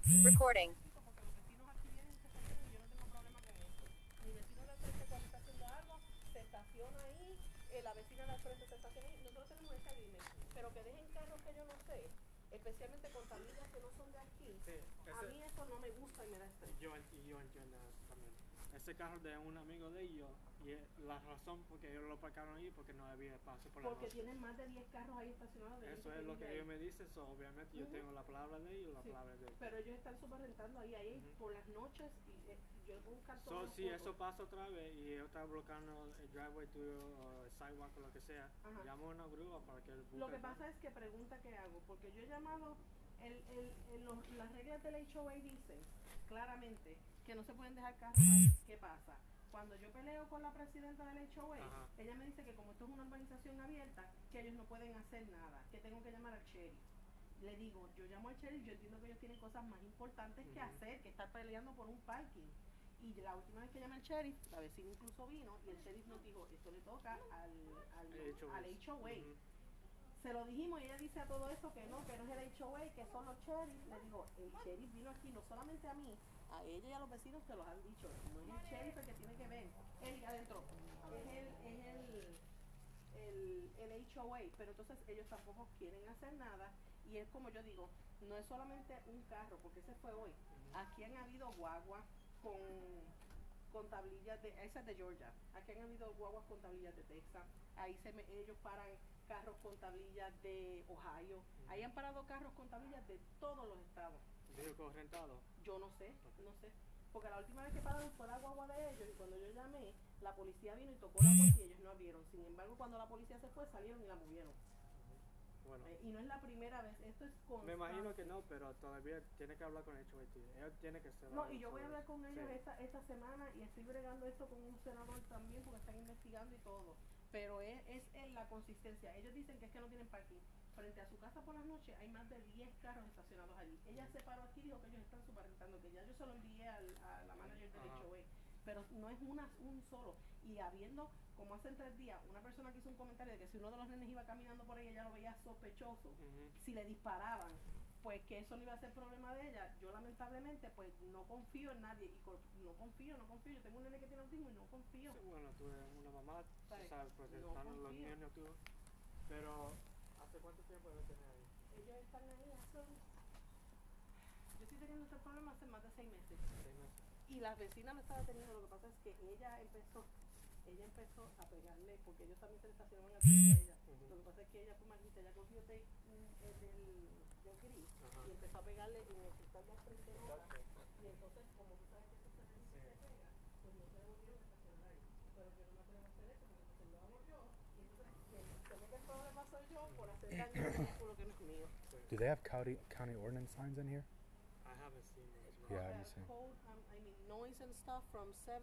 Recording. Como que los vecinos aquí vienen y se estacionan y yo no tengo problema con eso. Mi vecino de al frente cuando está haciendo algo, se estaciona ahí, la vecina de al frente se estaciona ahí, nosotros tenemos ese agreement, pero que dejen carros que yo no sé, especialmente con tablillas que no son de aquí, Sí, a mí eso no me gusta y me da estrés. yo entiendo eso también. Ese carro de un amigo de ellos, y la razón por que ellos lo parcaron ahí porque no había paso por la Porque noche. tienen más de 10 carros ahí estacionados. Eso es lo que ellos me dicen, so, obviamente yo tengo la palabra de ellos y la Sí, palabra de ellos. pero ellos están súper rentando ahí por las noches y yo puedo buscar todo. So, si eso pasa otra vez y ellos están bloqueando el driveway tuyo o el sidewalk o lo que sea, llamo a una grúa para que busque. Lo que pasa es que pregunta qué hago, porque yo he llamado, las reglas del HOA dicen claramente que no se pueden dejar carros ahí. ¿Qué pasa? Cuando yo peleo con la presidenta del HOA, ella me dice que como esto es una urbanización abierta, que ellos no pueden hacer nada, que tengo que llamar al sheriff. Le digo, yo llamo al sheriff, yo entiendo que ellos tienen cosas más importantes que hacer, que estar peleando por un parking. Y la última vez que llamé al sheriff, la vecina incluso vino y el sheriff nos dijo, esto le toca al HOA. Se lo dijimos y ella dice a todo esto que no es el HOA, que son los sheriffs. Le digo, el sheriff vino aquí no solamente a mí, a ella y a los vecinos te los han dicho. No es el sheriff el que tiene que ver, él adentro, es el HOA, pero entonces ellos tampoco quieren hacer nada. Y es como yo digo, no es solamente un carro, porque ese fue hoy. Aquí han habido guaguas con tablillas esa es de Georgia. Aquí han habido guaguas con tablillas de Texas. Ahí ellos paran carros con tablillas de Ohio. Ahí han parado carros con tablillas de todos los estados. ¿Vehículos rentados? Yo no sé. Porque la última vez que pararon fue la guagua de ellos y cuando yo llamé, la policía vino y tocó la puerta y ellos no abrieron. Sin embargo, cuando la policía se fue, salieron y la movieron. Bueno. Y no es la primera vez, esto es constante. Me imagino que no, pero todavía tiene que hablar con el HOA. Ellos tienen que ser. No, y yo voy a hablar con ellos esta semana y estoy bregando esto con un senador también porque están investigando y todo. Pero es la consistencia. Ellos dicen que es que no tienen parking. Frente a su casa por las noches hay más de 10 carros estacionados allí. Ella se paró aquí y dijo que ellos están superrentando, que ya yo se lo envié a la manager del HOA. Pero no es un solo. Y habiendo, como hace 3 días, una persona que hizo un comentario de que si uno de los nenes iba caminando por ahí, ella lo veía sospechoso. Si le disparaban, pues que eso no iba a ser problema de ella. Yo lamentablemente pues no confío en nadie y no confío. Yo tengo un nene que tiene autismo y no confío. Sí, bueno, tú eres una mamá, sabes, porque no están los niños tú. Pero, ¿hace cuánto tiempo debe tener ahí? Ellos están ahí hace... Yo estoy teniendo este problema hace más de 6 meses. 6 meses. Y la vecina lo estaba teniendo, lo que pasa es que ella empezó a pegarle, porque ellos también se estacionaban al frente de ella. Lo que pasa es que ella fue maldita, ella cogió del gris y empezó a pegarle en el cristal de frente de ella. Y entonces, como tú sabes que eso se pega, pues no se le volvieron a estacionar ahí. Pero yo no me atrevo a hacer eso, porque entonces lo hago yo, y entonces se ve que el problema soy yo por hacer daño a un vehículo que no es mío. Do they have county ordinance signs in here? I haven't seen it. Yeah, I haven't seen. Noise and stuff from 7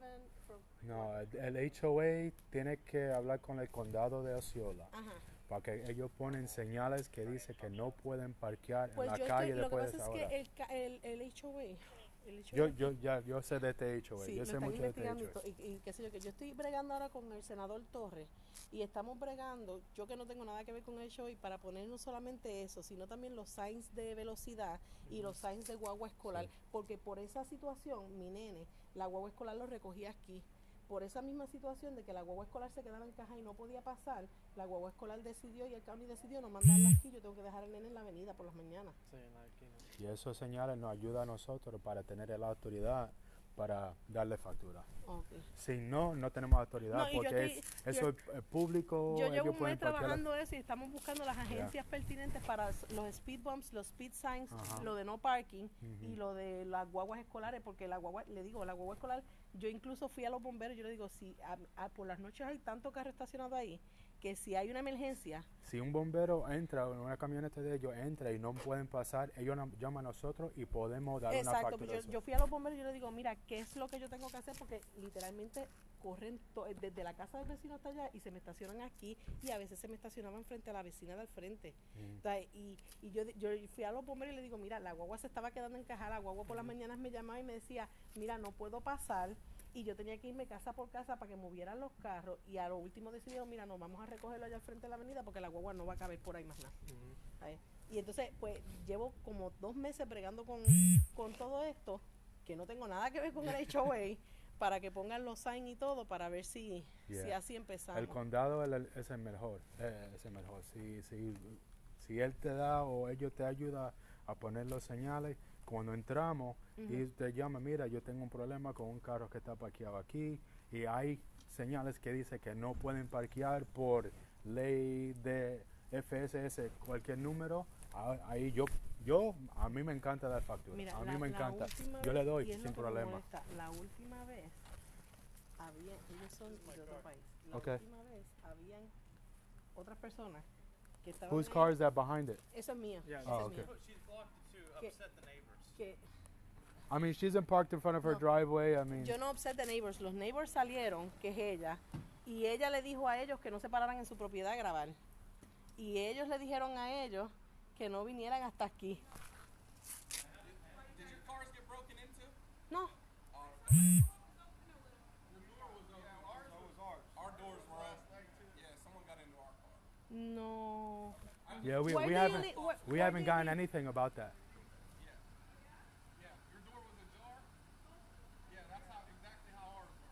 No, el HOA tiene que hablar con el condado de Osceola. Para que ellos ponen señales que dicen que no pueden parquear pues en la calle después de esa hora. Lo que pasa es que el HOA... Yo sé de este HOA, sí, yo sé mucho de este HOA. Y qué sé yo, que yo estoy bregando ahora con el senador Torres y estamos bregando, yo que no tengo nada que ver con el HOA, para poner no solamente eso, sino también los signs de velocidad y los signs de guagua escolar, porque por esa situación, mi nene, la guagua escolar lo recogía aquí. Por esa misma situación de que la guagua escolar se quedaba en caja y no podía pasar, la guagua escolar decidió y el county decidió no mandarla aquí. Yo tengo que dejar al nene en la avenida por las mañanas. Sí, en la esquina. Y esos señales nos ayudan a nosotros para tener la autoridad para darle factura. Si no, no tenemos autoridad porque eso es público. Yo llevo un mes trabajando eso y estamos buscando las agencias pertinentes para los speed bumps, los speed signs, lo de no parking y lo de las guaguas escolares, porque la guagua, le digo, la guagua escolar, yo incluso fui a los bomberos, yo le digo, si por las noches hay tanto carro estacionado ahí, que si hay una emergencia... Si un bombero entra en una camioneta de ellos, entra y no pueden pasar, ellos nos llaman a nosotros y podemos dar una factura. Exacto, yo fui a los bomberos y yo le digo, mira, ¿qué es lo que yo tengo que hacer? Porque literalmente corren desde la casa del vecino hasta allá y se me estacionan aquí y a veces se me estacionaban frente a la vecina del frente. Entonces, y yo fui a los bomberos y le digo, mira, la guagua se estaba quedando encajada, la guagua por las mañanas me llamaba y me decía, mira, no puedo pasar. Y yo tenía que irme casa por casa para que movieran los carros y a lo último decidieron, mira, no, vamos a recogerlo allá al frente de la avenida porque la guagua no va a caber por ahí más nada. Y entonces, pues, llevo como 2 meses bregando con todo esto, que no tengo nada que ver con el HOA, para que pongan los signs y todo, para ver si así empezamos. El condado es el mejor. Si él te da o ellos te ayudan a poner los señales, cuando entramos y te llama, mira, yo tengo un problema con un carro que está parqueado aquí, y hay señales que dice que no pueden parquear por ley de FSS, cualquier número, ahí a mí me encanta dar factura. Mira, a mí me encanta. Yo vez, le doy sin problema. La última vez ellos son de otro país. La última vez habían otras personas que estaban. Whose car is that behind it? Eso es mío. Yeah, Eso es okay. mío. She's blocked it to upset the neighbors. I mean, she's parked in front of her driveway. I mean, yo no upset the neighbors. Los neighbors salieron, que es ella, y ella le dijo a ellos que no se pararan en su propiedad a grabar. Y ellos le dijeron a ellos que no vinieran hasta aquí. Did your cars get broken into? No. Our doors were open. Yeah, someone got into our car. No. yeah, we haven't gotten anything about that. Yeah, your door was ajar. Yeah, that's exactly how ours were.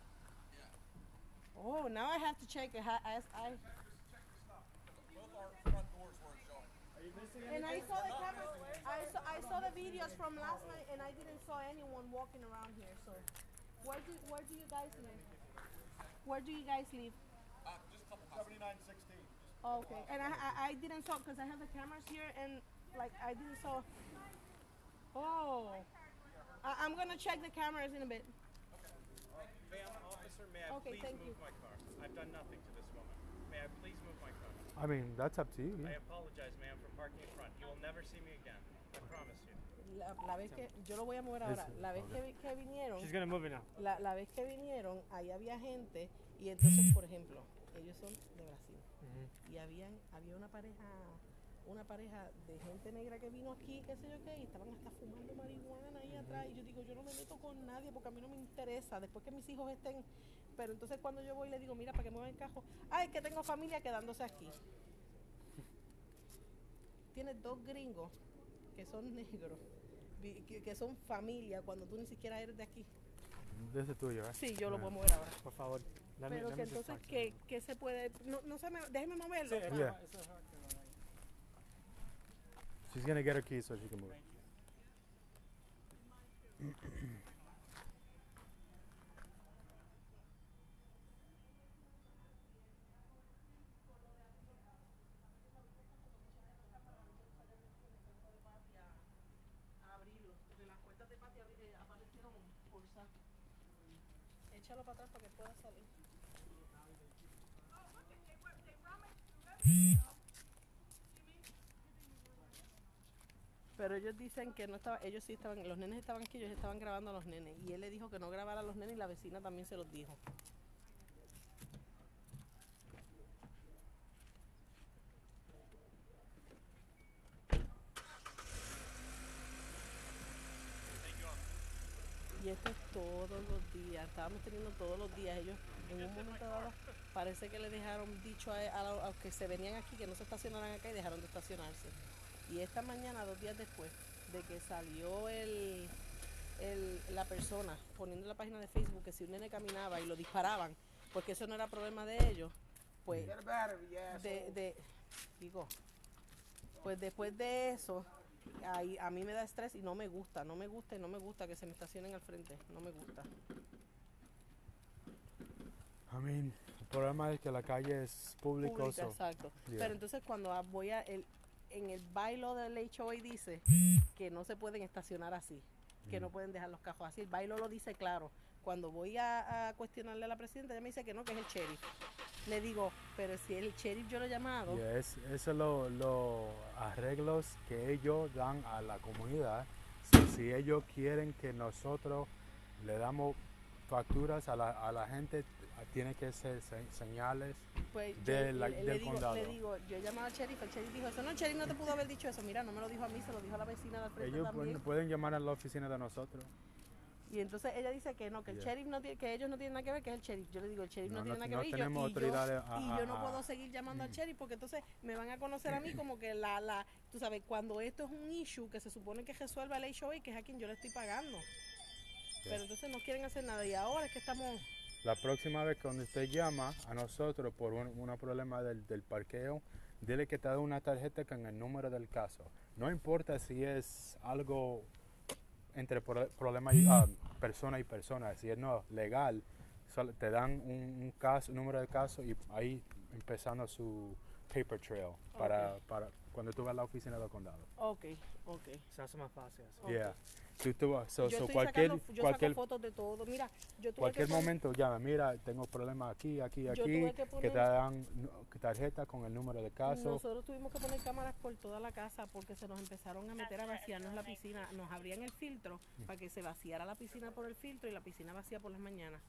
Yeah. Oh, now I have to check it. Check your stuff. Both our front doors were ajar. And I saw the camera. I saw the videos from last night, and I didn't saw anyone walking around here. So, where do you guys live? Where do you guys live? Just a couple houses. 7916. Oh, okay. And I didn't saw because I have the cameras here, and like I didn't saw. Oh, I'm gonna check the cameras in a bit. Ma'am, officer, may I Okay, please thank move you. my car? I've done nothing to this woman. May I please move my car? I mean, that's up to you. I apologize, ma'am, for parking in front. You will never see me again. I promise you. La vez que yo lo voy a mover ahora. La vez que vinieron. She's gonna move it now. La vez que vinieron, ahí había gente y entonces, por ejemplo, ellos son de Brasil y había una pareja de gente negra que vino aquí, qué sé yo qué, y estaban hasta fumando marihuana ahí atrás, y yo digo, yo no me meto con nadie porque a mí no me interesa, después que mis hijos estén, pero entonces cuando yo voy le digo, mira, para que muevan el cajo, ay, que tengo familia quedándose aquí. Tienes 2 gringos que son negros, que son familia cuando tú ni siquiera eres de aquí. Ese es tuyo, ¿eh? Sí, yo lo puedo mover ahora. Por favor. Pero que entonces que se puede, no se me, déjeme moverlo. Sí, Yeah. She's gonna get her keys so she can move. Abrirlo, de las puertas de patio aparecieron pulsar. Échalo para atrás para que pueda salir. Pero ellos dicen que no estaba, ellos sí estaban, los nenes estaban aquí, ellos estaban grabando a los nenes. Y él le dijo que no grabara a los nenes y la vecina también se los dijo. Y esto es todos los días, estábamos teniendo todos los días. Ellos en un momento dado parece que le dejaron dicho a los que se venían aquí que no se estacionaran acá y dejaron de estacionarse. Y esta mañana, 2 días después de que salió la persona poniendo en la página de Facebook que si un nene caminaba y lo disparaban, porque eso no era problema de ellos, pues pues después de eso, a mí me da estrés y no me gusta que se me estacionen al frente, no me gusta. I mean, el problema es que la calle es pública. Exacto. Yeah. Pero entonces cuando voy en el bylaw del HOA dice que no se pueden estacionar así, que no pueden dejar los cajos así. El bylaw lo dice claro. Cuando voy a cuestionarle a la presidenta, ella me dice que no, que es el sheriff. Le digo, pero si el sheriff yo lo he llamado. Yeah, es los arreglos que ellos dan a la comunidad. Si ellos quieren que nosotros le damos facturas a la gente, tiene que ser señales pues del condado. Le digo, yo he llamado al sheriff, el sheriff dijo eso. No, el sheriff no te pudo haber dicho eso. Mira, no me lo dijo a mí, se lo dijo a la vecina del frente Ellos también. pueden llamar a la oficina de nosotros. Y entonces ella dice que no, que el sheriff no tiene, que ellos no tienen nada que ver, que es el sheriff. Yo le digo, el sheriff no tiene nada que ver. Tenemos autoridades y yo no puedo seguir llamando al sheriff porque entonces me van a conocer a mí como que tú sabes, cuando esto es un issue que se supone que resuelva el HOA, que es a quien yo le estoy pagando. Pero entonces no quieren hacer nada y ahora es que estamos... La próxima vez cuando usted llama a nosotros por un problema del parqueo, dile que te da una tarjeta con el número del caso. No importa si es algo entre problema y persona y persona, si es no legal, te dan un caso, número de caso y ahí empezando su paper trail para cuando tú vas a la oficina del condado. Ok. Se hace más fácil así. Okay. Yeah. Yo saco fotos de todo. Mira, yo tuve cualquier que momento llama, mira, tengo problemas aquí, que te dan tarjeta con el número de caso. Nosotros tuvimos que poner cámaras por toda la casa porque se nos empezaron a meter a vaciarnos la piscina. Nos abrían el filtro para que se vaciara la piscina por el filtro y la piscina vacía por las mañanas.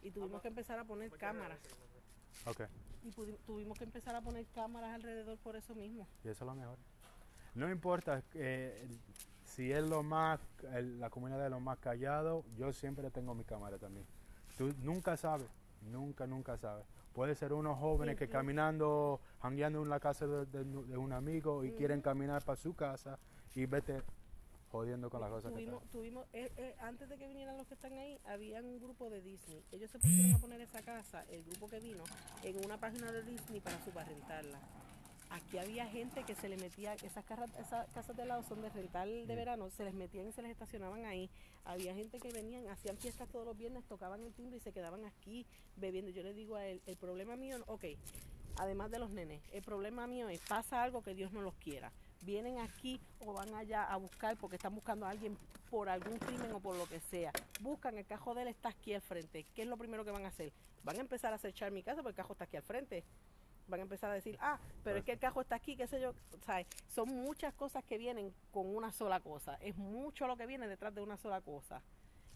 Y tuvimos que empezar a poner cámaras. Okay. Y tuvimos que empezar a poner cámaras alrededor por eso mismo. Y eso es lo mejor. No importa si es la comunidad de lo más callado, yo siempre tengo mi cámara también. Tú nunca sabes, nunca sabes. Puede ser unos jóvenes que caminando, jangueando en la casa de un amigo y quieren caminar para su casa y vete jodiendo con las cosas que están. Antes de que vinieran los que están ahí, había un grupo de Disney. Ellos se pusieron a poner esa casa, el grupo que vino, en una página de Disney para subrentarla. Aquí había gente que se le metía, esas casas de lado son de rentar de verano, se les metían y se les estacionaban ahí. Había gente que venían, hacían fiestas todos los viernes, tocaban el timbre y se quedaban aquí bebiendo. Yo le digo a él, el problema mío, además de los nenes, el problema mío es, pasa algo que Dios no los quiera. Vienen aquí o van allá a buscar porque están buscando a alguien por algún crimen o por lo que sea. Buscan, el cajo de él está aquí al frente. ¿Qué es lo primero que van a hacer? Van a empezar a acechar mi casa porque el cajo está aquí al frente. Van a empezar a decir, pero es que el cajo está aquí, qué sé yo, ¿sabes? Son muchas cosas que vienen con una sola cosa. Es mucho lo que viene detrás de una sola cosa.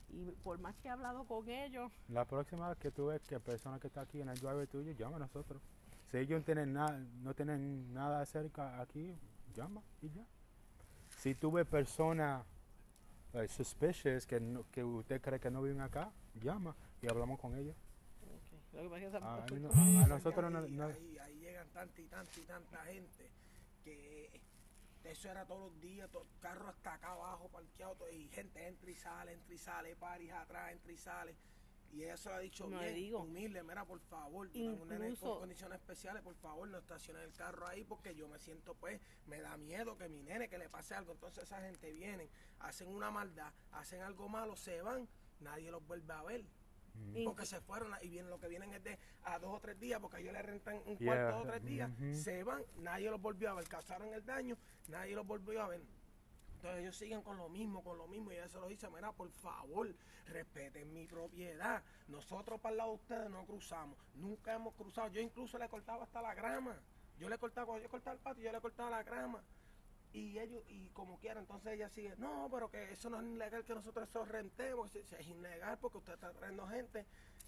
Y por más que he hablado con ellos... La próxima vez que tú ves que persona que está aquí en el drive tuyo, llama a nosotros. Si ellos no tienen nada cerca aquí, llama y ya. Si tú ves personas suspicious que usted cree que no viven acá, llama y hablamos con ellos. A nosotros ahí llegan tanta gente que eso era todos los días, carro hasta acá abajo parqueado y gente entra y sale, paris atrás, entra y sale. Y ella se lo ha dicho humilde, mira, por favor, tú tengo un nene con condiciones especiales, por favor, no estaciones el carro ahí porque yo me siento, me da miedo que mi nene, que le pase algo. Entonces esa gente viene, hacen una maldad, hacen algo malo, se van, nadie los vuelve a ver. Porque se fueron y vienen, lo que vienen es de a 2 o 3 días, porque ellos le rentan un cuarto 2 o 3 días, se van, nadie los volvió a ver, causaron el daño, nadie los volvió a ver. Entonces ellos siguen con lo mismo, y ella se lo dice, mira, por favor, respeten mi propiedad. Nosotros para el lado de ustedes no cruzamos, nunca hemos cruzado. Yo incluso le cortaba hasta la grama. Cuando yo cortaba el patio, yo le cortaba la grama. Y ellos, y como quiera, entonces ella sigue, no, pero que eso no es ilegal que nosotros eso rentemos, es ilegal porque usted está trayendo gente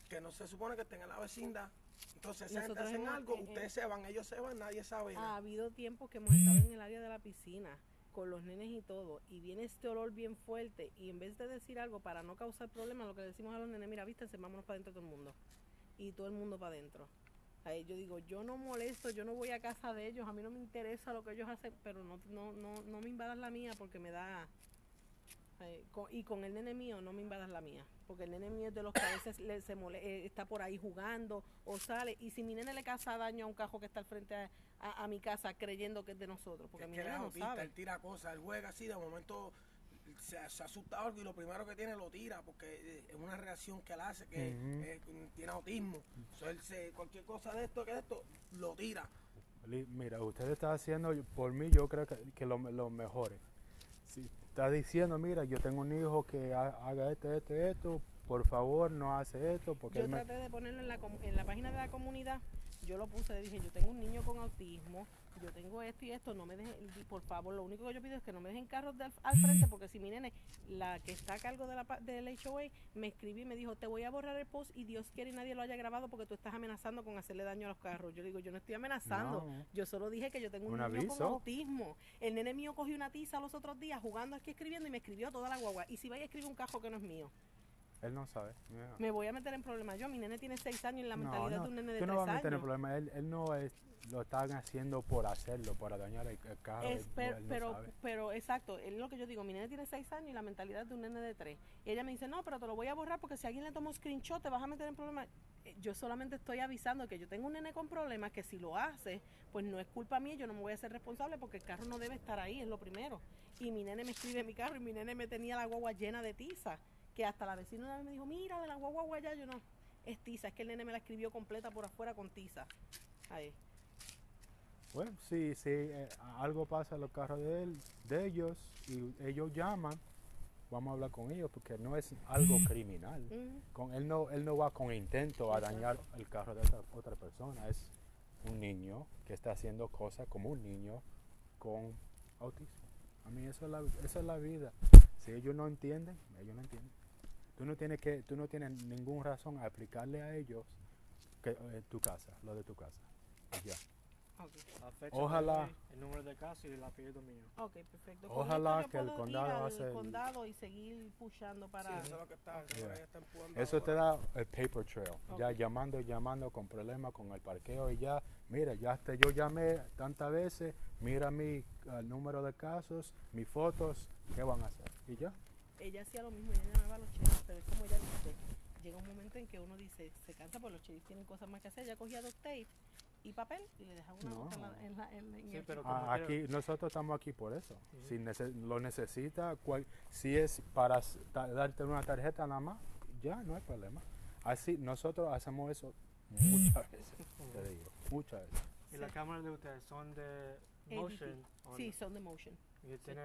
que no se supone que estén en la vecindad. Entonces esa gente hacen algo, ustedes se van, ellos se van, nadie sabe nada. Ha habido tiempos que hemos estado en el área de la piscina con los nenes y todo, y viene este olor bien fuerte, y en vez de decir algo para no causar problemas, lo que le decimos a los nenes, mira, vístense, vámonos para adentro todo el mundo. Y todo el mundo para adentro. Yo digo, yo no molesto, yo no voy a casa de ellos, a mí no me interesa lo que ellos hacen, pero no me invadas la mía porque me da... y con el nene mío no me invadas la mía, porque el nene mío es de los que a veces está por ahí jugando o sale, y si mi nene le causa daño a un cajo que está al frente a mi casa creyendo que es de nosotros, porque mi nene no sabe. Él tira cosas, él juega así, de momento se asusta algo y lo primero que tiene lo tira, porque es una reacción que él hace, que tiene autismo. Cualquier cosa de esto, lo tira. Mira, usted está haciendo, por mí yo creo que lo mejor. Si está diciendo, mira, yo tengo un hijo que haga esto, por favor no hace esto. Porque yo traté de ponerlo en la página de la comunidad, yo lo puse, dije, yo tengo un niño con autismo, yo tengo esto y esto, no me dejen, por favor, lo único que yo pido es que no me dejen carros al frente, porque si mi nene, la que está a cargo del HOA, me escribió y me dijo, te voy a borrar el post y Dios quiere y nadie lo haya grabado porque tú estás amenazando con hacerle daño a los carros. Yo digo, yo no estoy amenazando, yo solo dije que yo tengo un niño con autismo. El nene mío cogió una tiza los otros días jugando aquí escribiendo y me escribió toda la guagua, y si vaya a escribir un carro que no es mío. Él no sabe. Yeah. Me voy a meter en problemas yo. Mi nene tiene 6 años y la No, mentalidad no, de un nene de tú 3 no vas a meter en años. problema. Él no es, lo están haciendo por hacerlo, para dañar el carro. Es, Él no sabe. pero exacto, es lo que yo digo, mi nene tiene 6 años y la mentalidad de un nene de 3. Y ella me dice, no, pero te lo voy a borrar porque si alguien le toma un screenshot te vas a meter en problemas. Yo solamente estoy avisando que yo tengo un nene con problemas, que si lo hace, pues no es culpa mía, yo no me voy a hacer responsable porque el carro no debe estar ahí, es lo primero. Y mi nene me escribe en mi carro y mi nene me tenía la guagua llena de tiza, que hasta la vecina una vez me dijo, mira, de la guagua allá, yo no, es tiza, es que el nene me la escribió completa por afuera con tiza. Ahí. Bueno, si algo pasa en los carros de ellos y ellos llaman, vamos a hablar con ellos porque no es algo criminal. Él no va con intento a dañar el carro de otra persona. Es un niño que está haciendo cosas como un niño con autismo. A mí eso es la vida. Si ellos no entienden, ellos no entienden. Tú no tienes ninguna razón a explicarle a ellos tu casa, lo de tu casa. Y ya. Okay. La fecha Ojalá. de hoy, el número de casa y el apellido mío. Ok, perfecto. Con Ojalá esto yo que el puedo condado ir al hace el- condado y seguir pushando para... Sí, eso es lo que está, Yeah. ella está empujando Eso te ahora. da el paper trail. Ok. Ya llamando con problemas con el parqueo y ya, mira, yo llamé tantas veces, mira mi número de casos, mis fotos, ¿qué van a hacer? Y ya. Ella hacía lo mismo, ella llamaba a los sheriffs, pero es como ella dice, llega un momento en que uno dice, se cansa porque los sheriffs tienen cosas más que hacer. Ella cogía 2 tapes y papel y le dejaba una No. nota en Sí, el pero chico. como Aquí nosotros estamos aquí por eso. Ujú. Si lo necesita, si es para darte una tarjeta nada más, ya no hay problema. Así nosotros hacemos eso muchas veces, te digo, muchas veces. ¿Y las cámaras de ustedes son de motion? o Sí, no? son de motion. ¿Y tiene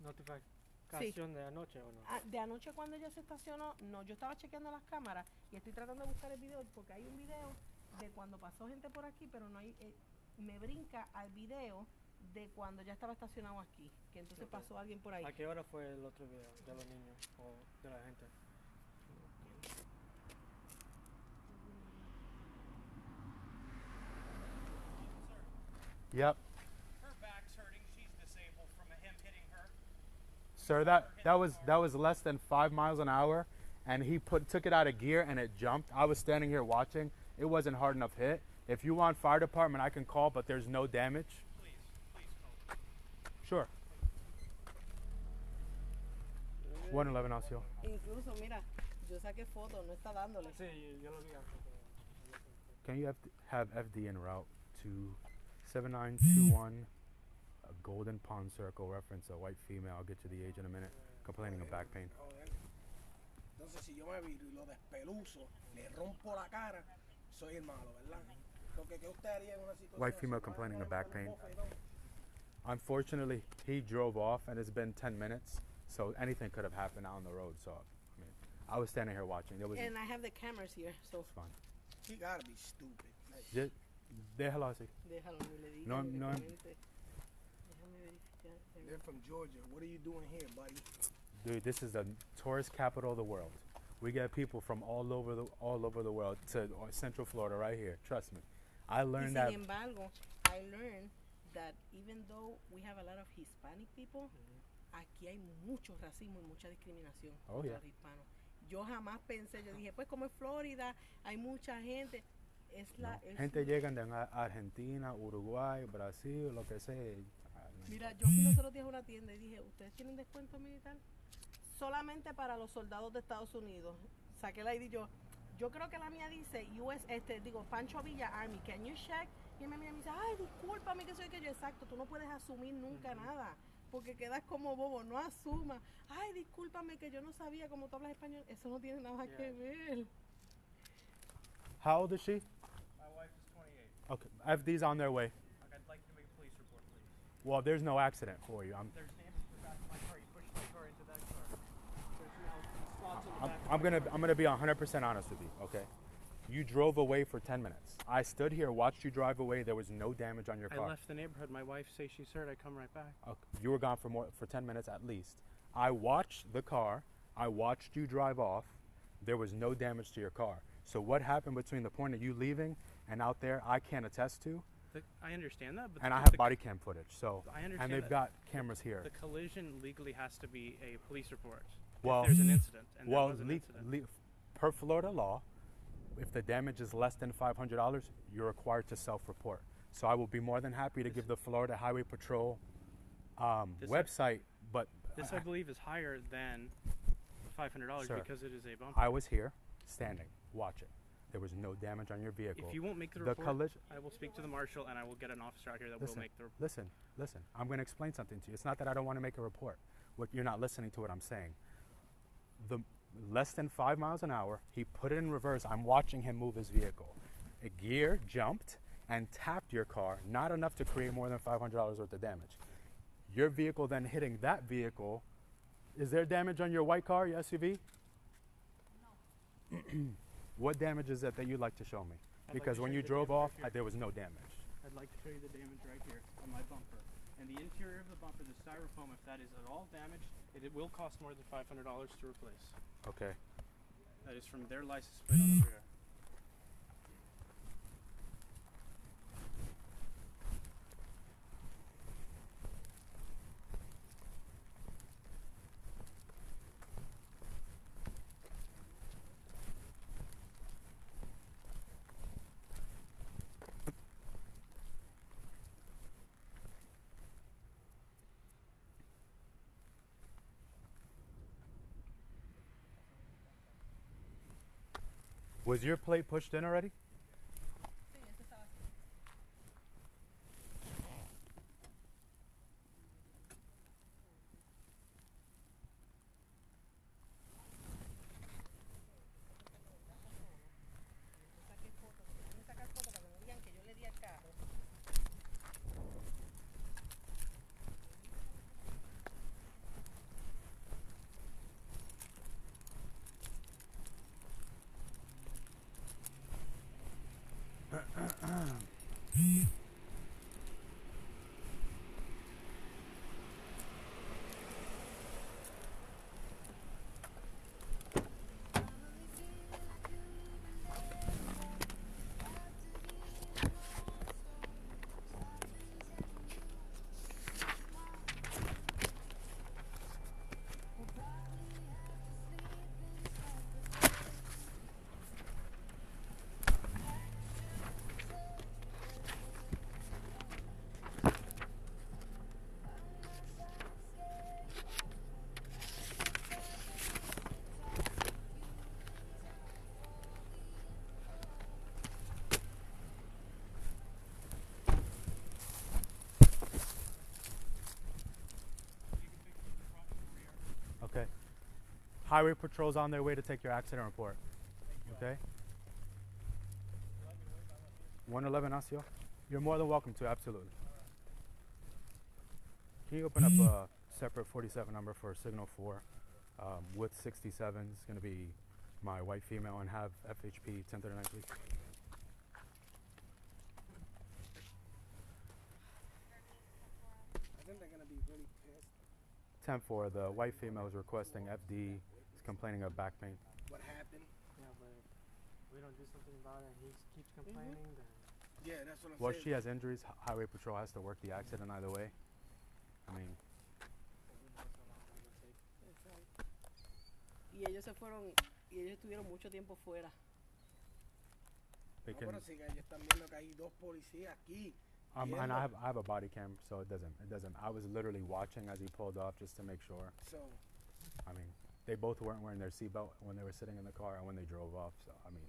notificación de anoche o no? De anoche cuando ella se estacionó, no, yo estaba chequeando las cámaras y estoy tratando de buscar el video porque hay un video de cuando pasó gente por aquí, pero no hay, me brinca al video de cuando ya estaba estacionado aquí, que entonces Ok. pasó alguien por ahí. ¿A qué hora fue el otro video de los niños o de la gente? Yep. Her back's hurting. She's disabled from him hitting her. Sir, that was less than 5 miles an hour, and he took it out of gear and it jumped. I was standing here watching. It wasn't hard enough hit. If you want fire department, I can call, but there's no damage. Please call. Sure. 111 Osceola. Incluso, mira, yo saqué fotos, no está dándole. Sí, yo lo vi antes. Can you have FD en route to 7921 Golden Pond Circle, reference a white female. I'll get you the age in a minute. Complaining of back pain. Joder. Entonces, si yo me viro y lo despeluzo, le rompo la cara, soy el malo, ¿verdad? Porque, ¿qué usted haría en una situación White así? female ¿Va a complaining of poner back un pain. bofetón? Unfortunately, he drove off, and it's been 10 minutes, so anything could have happened out on the road. So, I mean, I was standing here watching. It was And I have the cameras here, so fun. He gotta be stupid. Like, Just, déjalo así. déjalo, ni le digas. No, ni le no. comentes. Déjame verificar. they're from Georgia. What are you doing here, buddy? Dude, this is the tourist capital of the world. We get people from all over the world to Central Florida right here. Trust me. I Y learned sin that. embargo, I learned that even though we have a lot of Hispanic people, aquí hay mucho racismo y mucha discriminación Oh, contra yeah. los hispanos. Yo jamás pensé, yo dije, pues como es Florida, hay mucha gente. Es la, es Gente llegan de Argentina, Uruguay, Brasil, lo que sea. Mira, yo fui los otros días a una tienda y dije, ¿ustedes tienen descuento militar? Solamente para los soldados de Estados Unidos. Saqué la ID yo creo que la mía dice Pancho Villa Army, can you check? Y me mira y me dice, ay, discúlpame que soy que yo, exacto, tú no puedes asumir nunca nada, porque quedas como bobo, no asumas. Ay, discúlpame que yo no sabía cómo tú hablas español, eso no tiene nada que ver. How old is she? My wife is 28. Okay, FD's on their way. I'd like to make a police report, please. Well, there's no accident for you. There's damage to the back of my car. You pushed my car into that car. There's no spots in the back. I'm gonna be 100% honest with you. Okay, you drove away for 10 minutes. I stood here, watched you drive away. There was no damage on your I car. left the neighborhood. My wife says she's hurt. I come right back. Okay. You were gone for 10 minutes at least. I watched the car. I watched you drive off. There was no damage to your car. So what happened between the point of you leaving and out there, I can't attest to. I understand that, but And I the- have the- Bodycam footage. So I understand and they've that. got cameras here. The collision legally has to be a police report Well- if there's an incident, and there Well, was an incident. per Florida law, if the damage is less than $500, you're required to self-report. So I will be more than happy to give the Florida Highway Patrol This website, but This, I believe, is higher than $500 Sir, because it is a bumper. I was here, standing, watching. There was no damage on your vehicle. If you won't make the The report, collision. I will speak to the marshal and I will get an officer out here that will Listen, make the report. listen. I'm going to explain something to you. It's not that I don't want to make a report. You're not listening to what I'm saying. The less than 5 miles an hour, he put it in reverse. I'm watching him move his vehicle. A gear jumped and tapped your car, not enough to create more than $500 worth of damage. Your vehicle then hitting that vehicle. Is there damage on your white car, your SUV? No. What damage is that you'd like to show me? I'd like Because to when show you you the drove damage off, right here. there was no damage. I'd like to show you the damage right here on my bumper. And the interior of the bumper, the styrofoam, if that is at all damaged, it will cost more than $500 to replace. Okay. That is from their license plate on the rear. Was your plate pushed in already? Okay. Highway Patrol's on their way to take your accident report. Okay? 111 Asio? You're more than welcome to, absolutely. Can you open up a separate 47 number for signal 4 with 67? It's going to be my white female and have FHP 1039, please. I think they're gonna be really pissed. 10-4, the white female is requesting FD, is complaining of back pain. What happened? Yeah, but if we don't do something about it and he keeps complaining, then... Yeah, that's what I'm Well, saying. she has injuries. Highway Patrol has to work the accident either way. I mean, Y ellos se fueron, y ellos estuvieron mucho tiempo fuera. they No, can. pero si que ellos están viendo que hay dos policías aquí. And viendo. I have a body cam, so it doesn't. I was literally watching as he pulled off just to make sure. So, I mean, they both weren't wearing their seatbelt when they were sitting in the car and when they drove off. So I mean,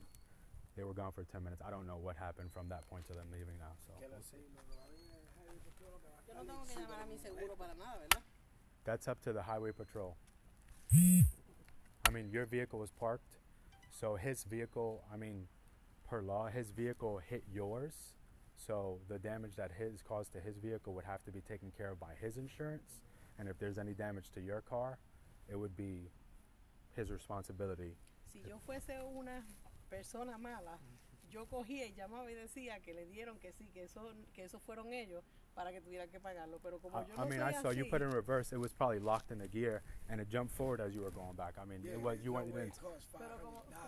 they were gone for 10 minutes. I don't know what happened from that point to them leaving now. So que we'll lo see. sé, lo que va a venir es Javi Patrón, que va a Yo estar no tengo que súper llamar a mi seguro molesto. para nada, ¿verdad? That's up to the Highway Patrol. I mean, your vehicle was parked, so his vehicle. I mean, per law, his vehicle hit yours. So the damage that his caused to his vehicle would have to be taken care of by his insurance. And if there's any damage to your car, it would be his responsibility. Si yo fuese una persona mala, yo cogía y llamaba y decía que le dieron que sí, que esos fueron ellos para que tuvieran que pagarlo. Pero como yo I no mean, soy I saw you así, put it in reverse. It was probably locked in the gear, and it jumped forward as you were going back. I mean, Yeah, it was you no went. You way didn't. it costs Pero $500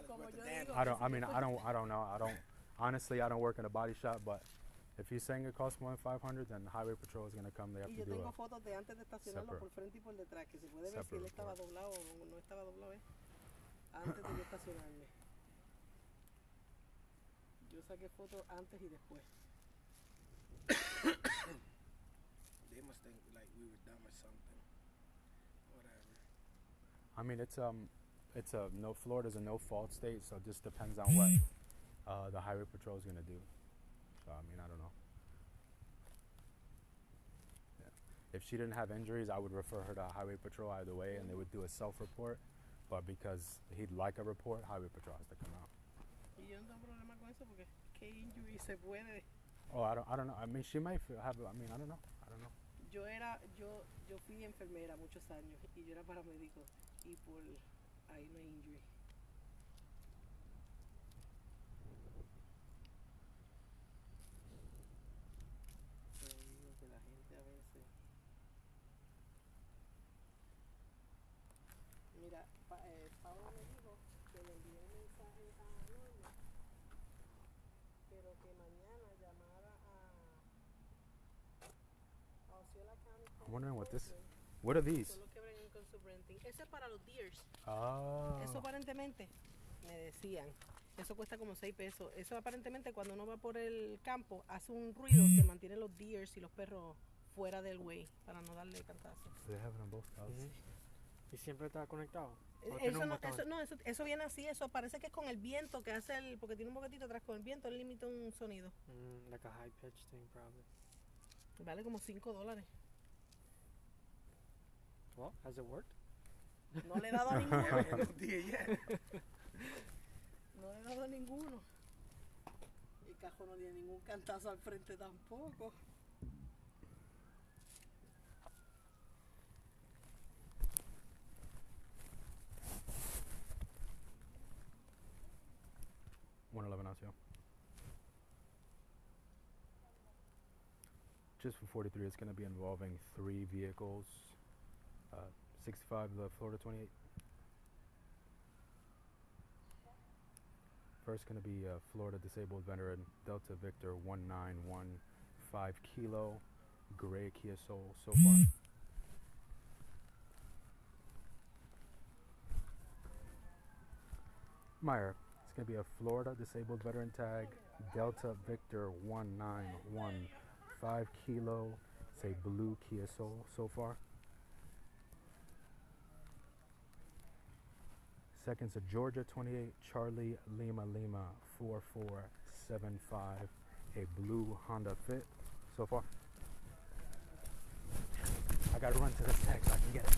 como worth of yo damage. digo- I don't. I mean, I don't. I don't know. I don't. Honestly, I don't work in a body shop, but if he's saying it costs more than 500, then the Highway Patrol is going to come. They have y to yo do tengo a. fotos de antes de estacionarlo separate- por frente y por detrás, que se puede ver si separate él estaba report. doblado o no estaba doblado. antes de yo estacionarme. Yo saqué fotos antes y después. They must think like we were dumb or something. Whatever. I mean, it's a no. Florida's a no fault state, so it just depends on what the highway patrol is gonna do. So I mean, I don't know. Yeah. If she didn't have injuries, I would refer her to highway patrol either way, and they would do a self-report. But because he'd like a report, highway patrol has to come out. Y yo no tengo problema con eso porque qué injury se puede. Oh, I don't know. I mean, she might have. I mean, I don't know. Yo fui enfermera muchos años y yo era paramédico y por ahí no hay injury. Te digo que la gente a veces. Mira, Paola me dijo que le envié un mensaje a Norma, pero que mañana llamara a Osceola County. I'm wondering what this. What are these? Son los que bregan con su renting. Eso es para los deers. Oh. Eso aparentemente, me decían, eso cuesta como 6 pesos. Eso aparentemente cuando uno va por el campo hace un ruido que mantiene los deers y los perros fuera del way para no darle cantazo. They have it on both houses. ¿Y siempre está conectado? Eso viene así, eso parece que es con el viento que hace el, porque tiene un boquetito atrás con el viento, él limita un sonido. Like a high pitch thing, probably. Vale como $5. Well, has it worked? No le he dado a ninguno. Yeah, no did yet. No le he dado a ninguno. El cajón no tiene ningún cantazo al frente tampoco. Just for 43, it's going to be involving 3 vehicles. 65, the Florida 28. First going to be Florida disabled veteran Delta Victor 1915 Kilo, gray Kia Soul so far. Meyer, it's going to be a Florida disabled veteran tag Delta Victor 1915 Kilo, say blue Kia Soul so far. Second's a Georgia 28 Charlie Lima 4475, a blue Honda Fit so far. I gotta run to this tag so I can get it.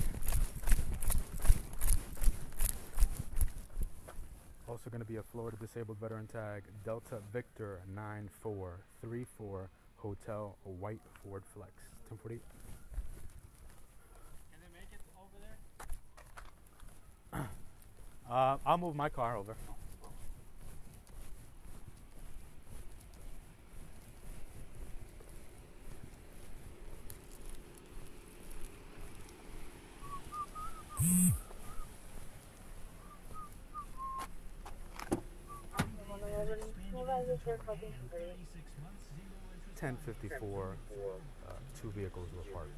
Also going to be a Florida disabled veteran tag Delta Victor 9434 Hotel White Ford Flex 1048. Can they make it over there? I'll move my car over. $10.54. 2 vehicles were parked.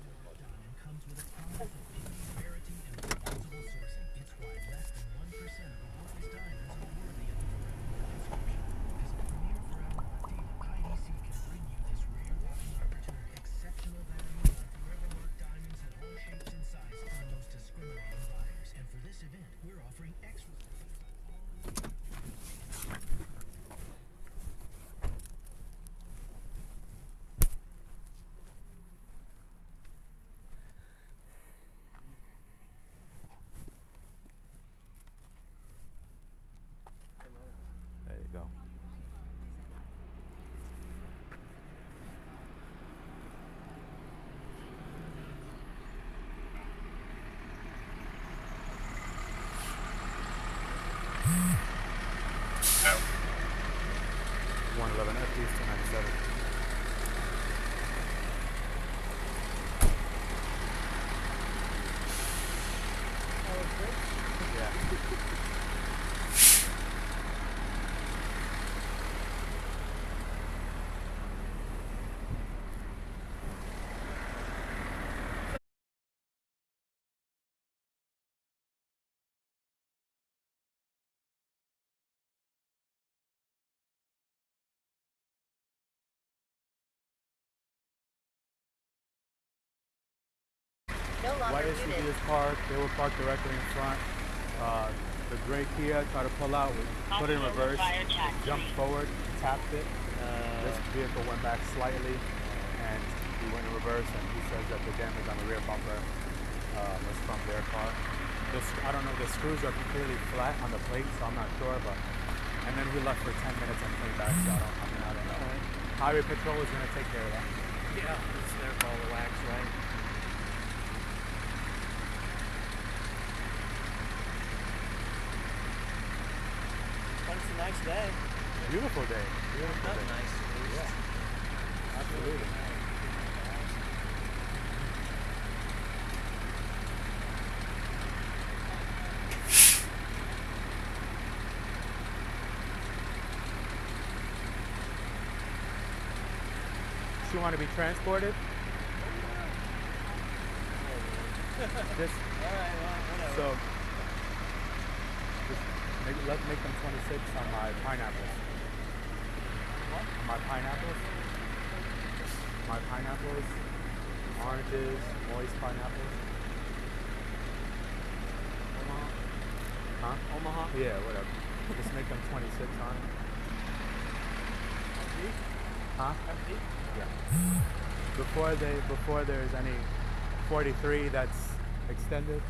There you go. $111 FDs to 97. Yeah. white SUV is parked. They were parked directly in front. The gray Kia tried to pull out, we put it in reverse, jumped forward, tapped it. This vehicle went back slightly, and he went in reverse, and he says that the damage on the rear bumper was from their car. I don't know, the screws are completely flat on the plate, so I'm not sure, but, and then he left for 10 minutes and came back, so I don't know. Highway Patrol is going to take care of that. Yeah, it's their ball of wax, right? But it's a nice day. Beautiful day. Beautiful Not day. nice. Yeah, absolutely. You want to be transported? Just Alright, well, whatever. so let's make them 26 on my pineapples. What? My pineapples. My pineapples. Oranges, moist pineapples. Omaha. Huh? Omaha. Yeah, whatever. Just make them 26 on it. FD? Huh? FD? Yeah. Before there's any 43 that's extended.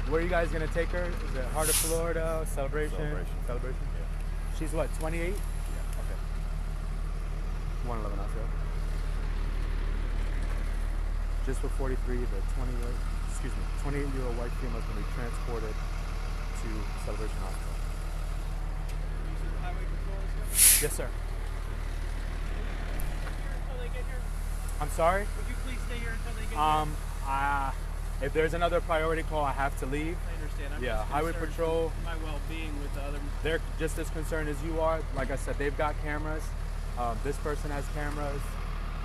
Where are you guys gonna take her? Is it Heart of Florida, Celebration? Celebration? Yeah. She's what, 28? Yeah. Okay. 111 out there. Just for 43, the 28-year-old white female is going to be transported to Celebration Hospital. You said the highway patrol is coming? Yes, sir. Until they get here? I'm sorry? Would you please stay here until they get here? If there's another priority call, I have to leave. I understand. I'm Yeah, just Highway concerned Patrol. for my well-being with the other. They're just as concerned as you are. Like I said, they've got cameras. This person has cameras.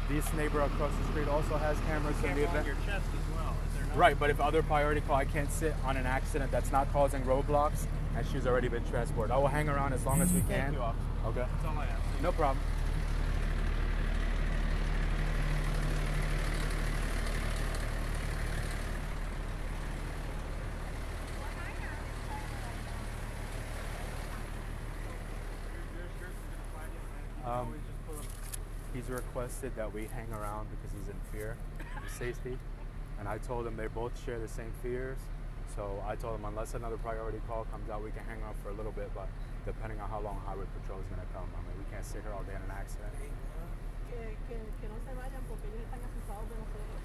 This neighbor across the street also has cameras in the Camera on event. your chest as well, is there not? Right, but if other priority call, I can't sit on an accident that's not causing roadblocks, and she's already been transported. I will hang around as long as we can. Thank you, officer. Okay. That's all I have. No problem. Always just pull up. He's requested that we hang around because he's in fear of safety. And I told him they both share the same fears. So I told him unless another priority call comes out, we can hang around for a little bit, but depending on how long Highway Patrol is going to come. I mean, we can't sit here all day in an accident. Que no se vayan porque ellos están asustados de nosotros.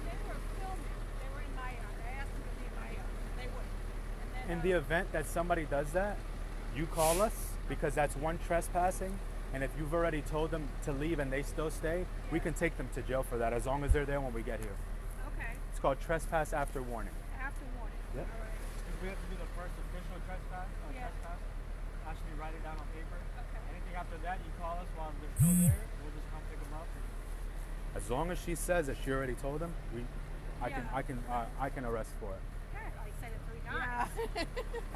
They were filming. They were in my yard. I asked them to be in my yard. They wouldn't. And then, In the event that somebody does that, you call us because that's one trespassing. And if you've already told them to leave and they still stay, we can take them to jail for that as long as they're there when we get here. okay, It's called trespass after warning. after warning. Yep. All right. Because we have to do the first official trespass. Yeah. Actually write it down on paper. Okay. Anything after that, you call us while they're still there. We'll just come pick them up. As long as she says that she already told them, I can arrest for it. Heck, I said it 3 times. Yeah.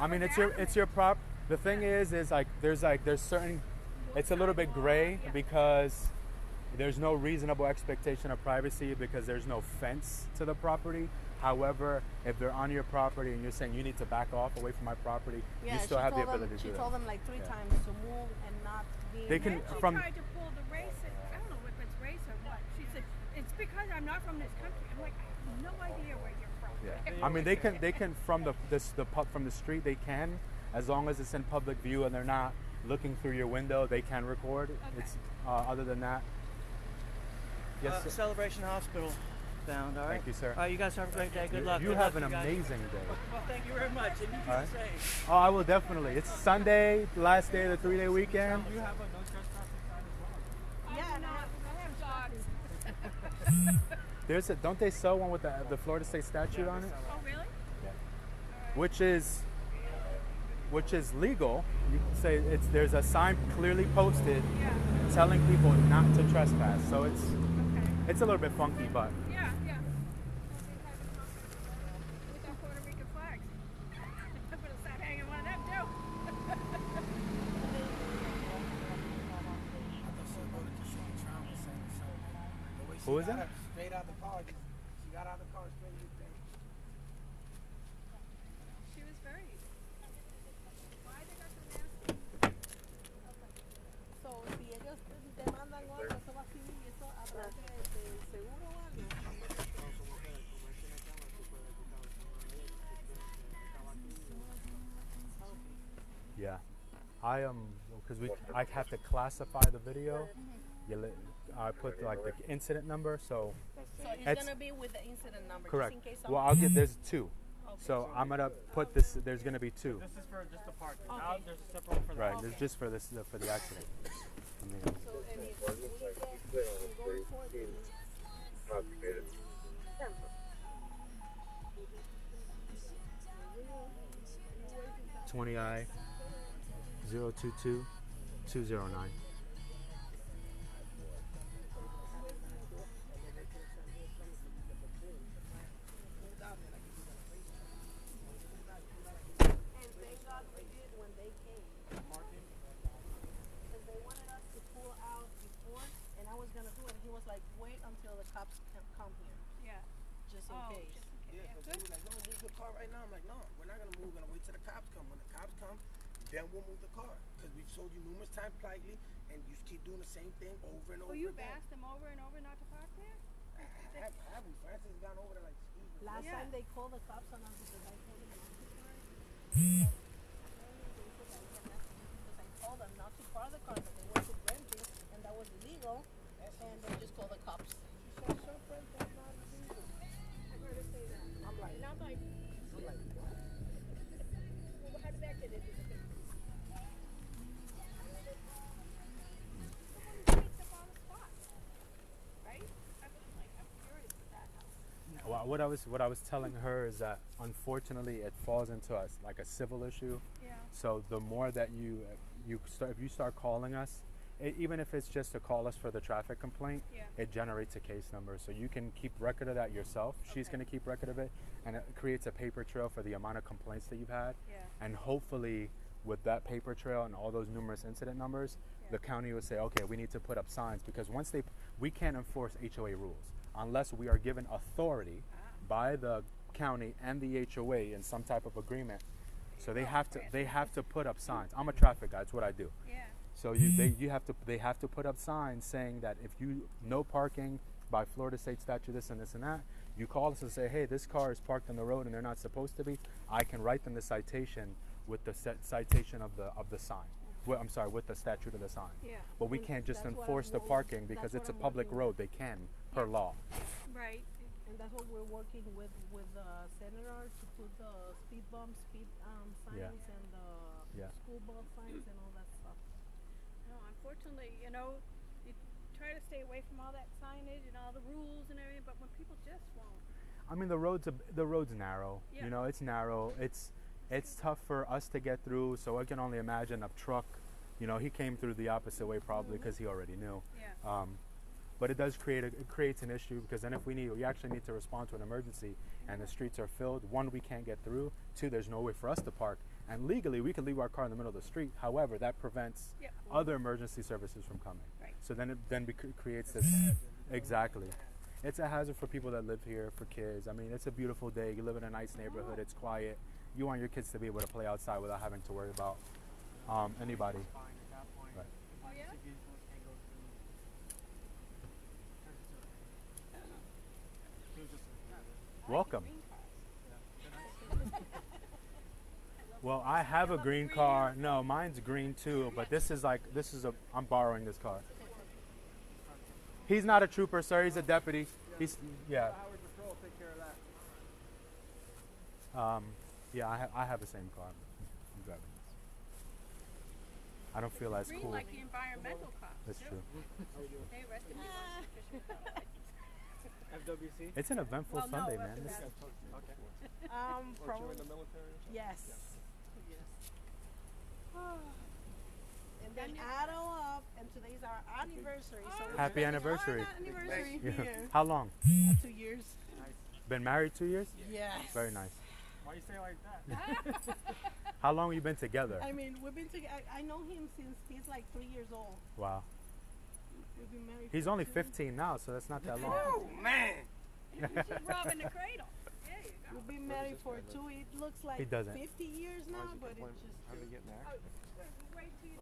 I mean, it's your prop. The thing is like there's certain. It's a little bit gray because there's no reasonable expectation of privacy because there's no fence to the property. However, if they're on your property and you're saying you need to back off away from my property, Yeah, you still have the ability to she do that. told them like 3 Yeah. times to move and not be They in can- Then there. she from- tried to pull the race. I don't know if it's race or what. She said, it's because I'm not from this country. I'm like, I have no idea where you're from. Yeah. I mean, they can from from the street they can, as long as it's in public view and they're not looking through your window, they can record. Okay. It's other than that. Yes. sir. Celebration Hospital bound, all right? Thank you, sir. All right, you guys have a great day. Good luck. You Good have luck, an you guys. amazing day. Well, thank you very much. And you All keep right. safe. Oh, I will definitely. It's Sunday, last day of the 3-day weekend. You have a no trespassing sign as well. Yeah, I have dogs. There's don't they sell one with the Florida State statute on it? Oh, really? Which is legal. You can say there's a sign clearly posted Yeah. telling people not to trespass. So Okay. it's a little bit funky, but Yeah, yeah. We got Puerto Rican flags. I'm gonna start hanging one of them too. Who is got it? up straight out the car. She got out the car straight to the thing. She was very. Why they got so nasty? So, si ellos demandan o algo, eso va a seguir y eso a través del seguro o algo. Yeah, I because I have to classify the video. I put like the incident number, so So it's It's- gonna be with the incident number, correct. just in case Well, someone. I'll get there's two, Okay. so I'm gonna put this. There's gonna be two, This is for just the parking. Okay. Now there's a separate one for the right? house. This is just for this for the accident. I mean, So, and if we get going forward, then 20I 022 209. and thank God we did when they came. Because they wanted us to pull out before, and I was gonna do it, and he was like, wait until the cops come here, Yeah. just in Oh, case. just in Yeah, case. because they were like, no, move the car right now. I'm like, no, we're not going to move. We're going to wait till the cops come. When the cops come, then we'll move the car. Because we've told you numerous times politely, and you keep doing the same thing over and over Well, you've again. asked them over and over not to park there? Have we? Francis has gone over there like, excuse me. Last Yeah. time they called the cops on us because I told them not to park. Because I told them not to park the car, but they were to renting, and that was illegal, and they just called the cops. She said, "Sir, friend, that's not illegal." I heard her say that. I'm like, And I'm like, what? well, how did that get into the picture? Someone takes up on the spot. Right? I'm furious with that house. Well, what I was telling her is that unfortunately it falls into us like a civil issue. Yeah. So the more that if you start calling us, even if it's just to call us for the traffic complaint, Yeah. it generates a case number. So you can keep record of that yourself. She's Okay. going to keep record of it, and it creates a paper trail for the amount of complaints that you've had. Yeah. And hopefully, with that paper trail and all those numerous incident numbers, Yeah. the county will say, okay, we need to put up signs, because we can't enforce HOA rules unless we are given authority by the county and the HOA in some type of agreement. So they have to put up signs. I'm a traffic guy. That's what I do. Yeah. So they have to put up signs saying that if you no parking by Florida state statute, this and this and that, you call us and say, hey, this car is parked on the road and they're not supposed to be. I can write them the citation with the citation of the sign. Well, I'm sorry, with the statute of the sign. Yeah. But we And can't just that's what enforce I'm the working- parking that's because what it's a I'm public working road. They can per law. Right. And that's what we're working with the senator to put the speed bumps, signs, Yeah. and the Yeah. school bus signs and all that stuff. No, unfortunately, you try to stay away from all that signage and all the rules and everything, but when people just won't. I mean, the road's narrow. Yeah. You know, it's narrow. It's tough for us to get through. So I can only imagine a truck. You know, he came through the opposite way probably because he already knew. Yeah. But it does creates an issue, because then if we actually need to respond to an emergency and the streets are filled, one, we can't get through. Two, there's no way for us to park. And legally, we could leave our car in the middle of the street. However, that prevents Yep. other emergency services from coming. Right. So then it creates this. Exactly. It's a hazard for people that live here, for kids. I mean, it's a beautiful day. You live in a nice neighborhood. It's quiet. You want your kids to be able to play outside without having to worry about anybody. Fine at that point. Right. Oh, yeah? Emergency vehicles can't go through. He was just Welcome. Green cars. Well, I have a green car. No, mine's green too, but I'm borrowing this car. He's not a trooper, sir. He's a deputy. Yeah. Highway Patrol will take care of that. Yeah, I have the same car. I'm driving this. I don't feel as Green cool. like the environmental cops. That's true. They arrested me once for fishing without a license. FWC? It's an eventful Well, no, Sunday, it man. wasn't This- that. Okay. Weren't you Probably. in the military or something? Yes. Yes. And then And you- add all up, and today's our anniversary. So we're Happy celebrating anniversary. our anniversary Yeah. here. How long? 2 years. Been married 2 years? Yes. Very nice. Why you say it like that? How long have you been together? I mean, we've been together. I know him since he's like 3 years old. Wow. We've been married He's for only 2 15 now, so that's not that long. Oh, man. She's robbing the cradle. There you go. We've been married for 2. It looks like He doesn't. 50 years now, but it's just. How did he get in the Oh, accident? wait till you.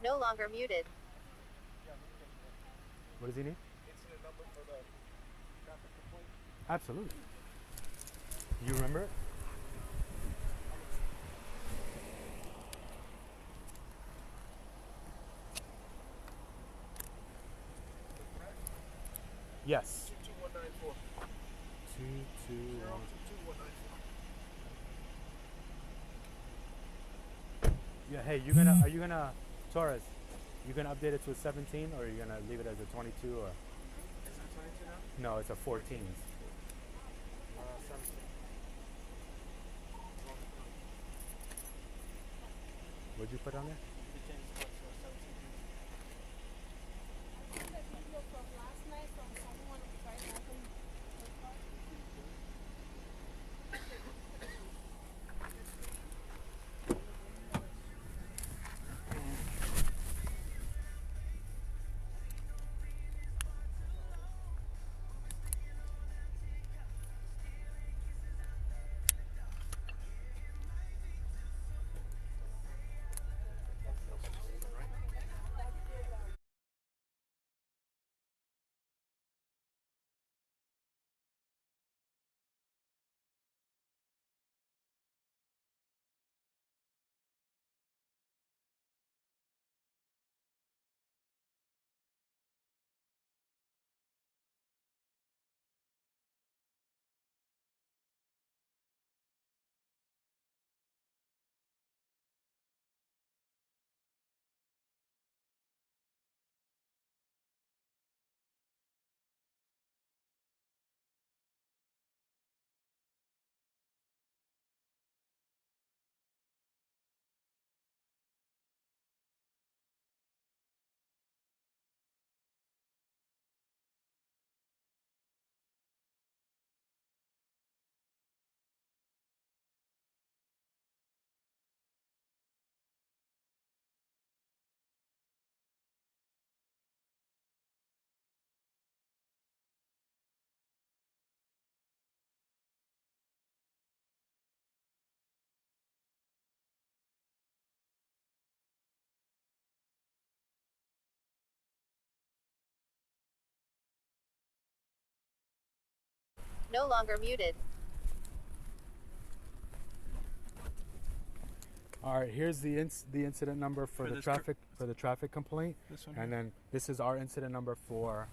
No longer muted. What does he need? Absolutely. You remember it? Yes. 22194. 221. 22194. Yeah. Hey, are you gonna Torres? You gonna update it to a 17, or are you gonna leave it as a 22, or? Is it 22 now? No, it's a 14. 17. What'd you put on there? We changed the code to a 17. Video from last night from someone trying to open her car. No longer muted. All right, here's the incident number for the traffic complaint, This one and here? then this is our incident number for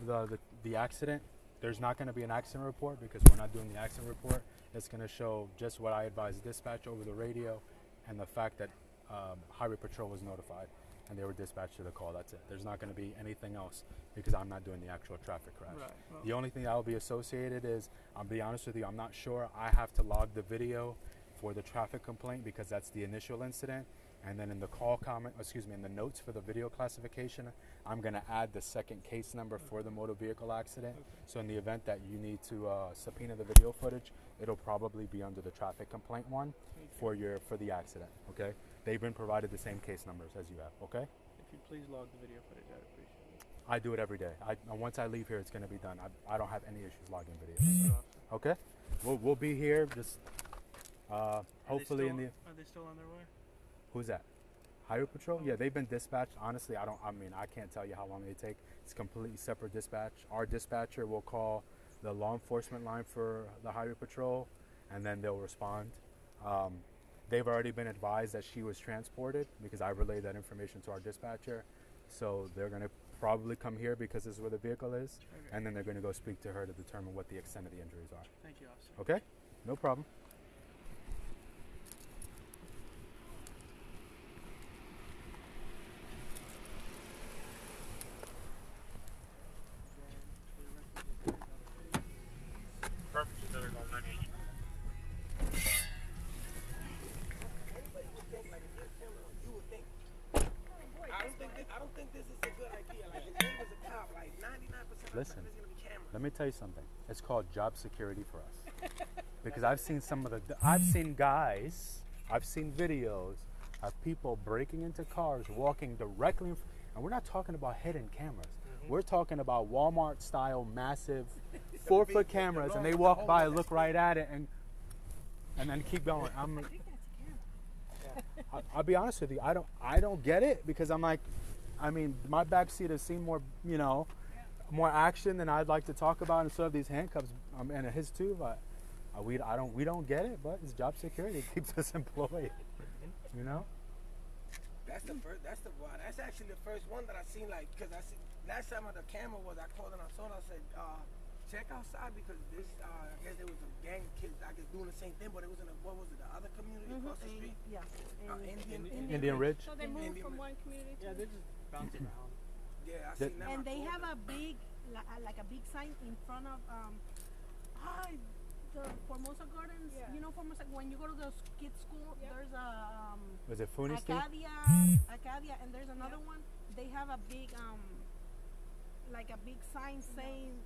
the accident. There's not going to be an accident report because we're not doing the accident report. It's going to show just what I advised dispatch over the radio, and the fact that Highway Patrol was notified and they were dispatched to the call. That's it. There's not going to be anything else because I'm not doing the actual traffic crash. Right. Well, The only thing that will be associated is, I'll be honest with you, I'm not sure. I have to log the video for the traffic complaint because that's the initial incident. And then in the in the notes for the video classification, I'm going to add the second case number for the motor vehicle accident. So in the event that you need to subpoena the video footage, it'll probably be under the traffic complaint one for the accident. Okay? They've been provided the same case numbers as you have. Okay? if you please log the video footage, I'd appreciate it. I do it every day. Once I leave here, it's going to be done. I don't have any issues logging video. Thank you, officer. Okay? We'll be here. Just Are hopefully they in the. Are they still on their way? Who's that? Highway Patrol? Yeah, they've been dispatched. Honestly, I can't tell you how long they take. It's completely separate dispatch. Our dispatcher will call the law enforcement line for the Highway Patrol, and then they'll respond. They've already been advised that she was transported because I relayed that information to our dispatcher. So they're going to probably come here because this is where the vehicle is, Okay. and then they're going to go speak to her to determine what the extent of the injuries are. Thank you, officer. Okay? No problem. I don't think this is a good idea. Like, if there was a cop, like 99% of the Listen. time there's gonna be cameras. Let me tell you something. It's called job security for us. Because I've seen I've seen videos of people breaking into cars, walking directly and we're not talking about hidden cameras. We're talking about Walmart style massive 4-foot cameras, and they walk by, look right at it, and then keep going. I'll be honest with you. I don't get it because I'm like, I mean, my back seat has seen more, more action than I'd like to talk about instead of these handcuffs, and his too. But we don't get it. But it's job security. It keeps us employed. That's actually the first one that I seen. Like, cause I see last time on the camera was I called and I saw it. I said, check outside because this. I guess there was a gang of kids. I guess doing the same thing, but it was in the other community across the street? Yeah. Indian Ridge. So they moved Indian from one community to Yeah, they just bounce around. Yeah, I seen them. And I they called have them. a big, like a big sign in front of the Formosa Gardens. Yeah. You know, Formosa. When you go to the kids' school, Yep. there's a Was it Fooney Street? Acadia, and there's another one. They have a big like a big sign saying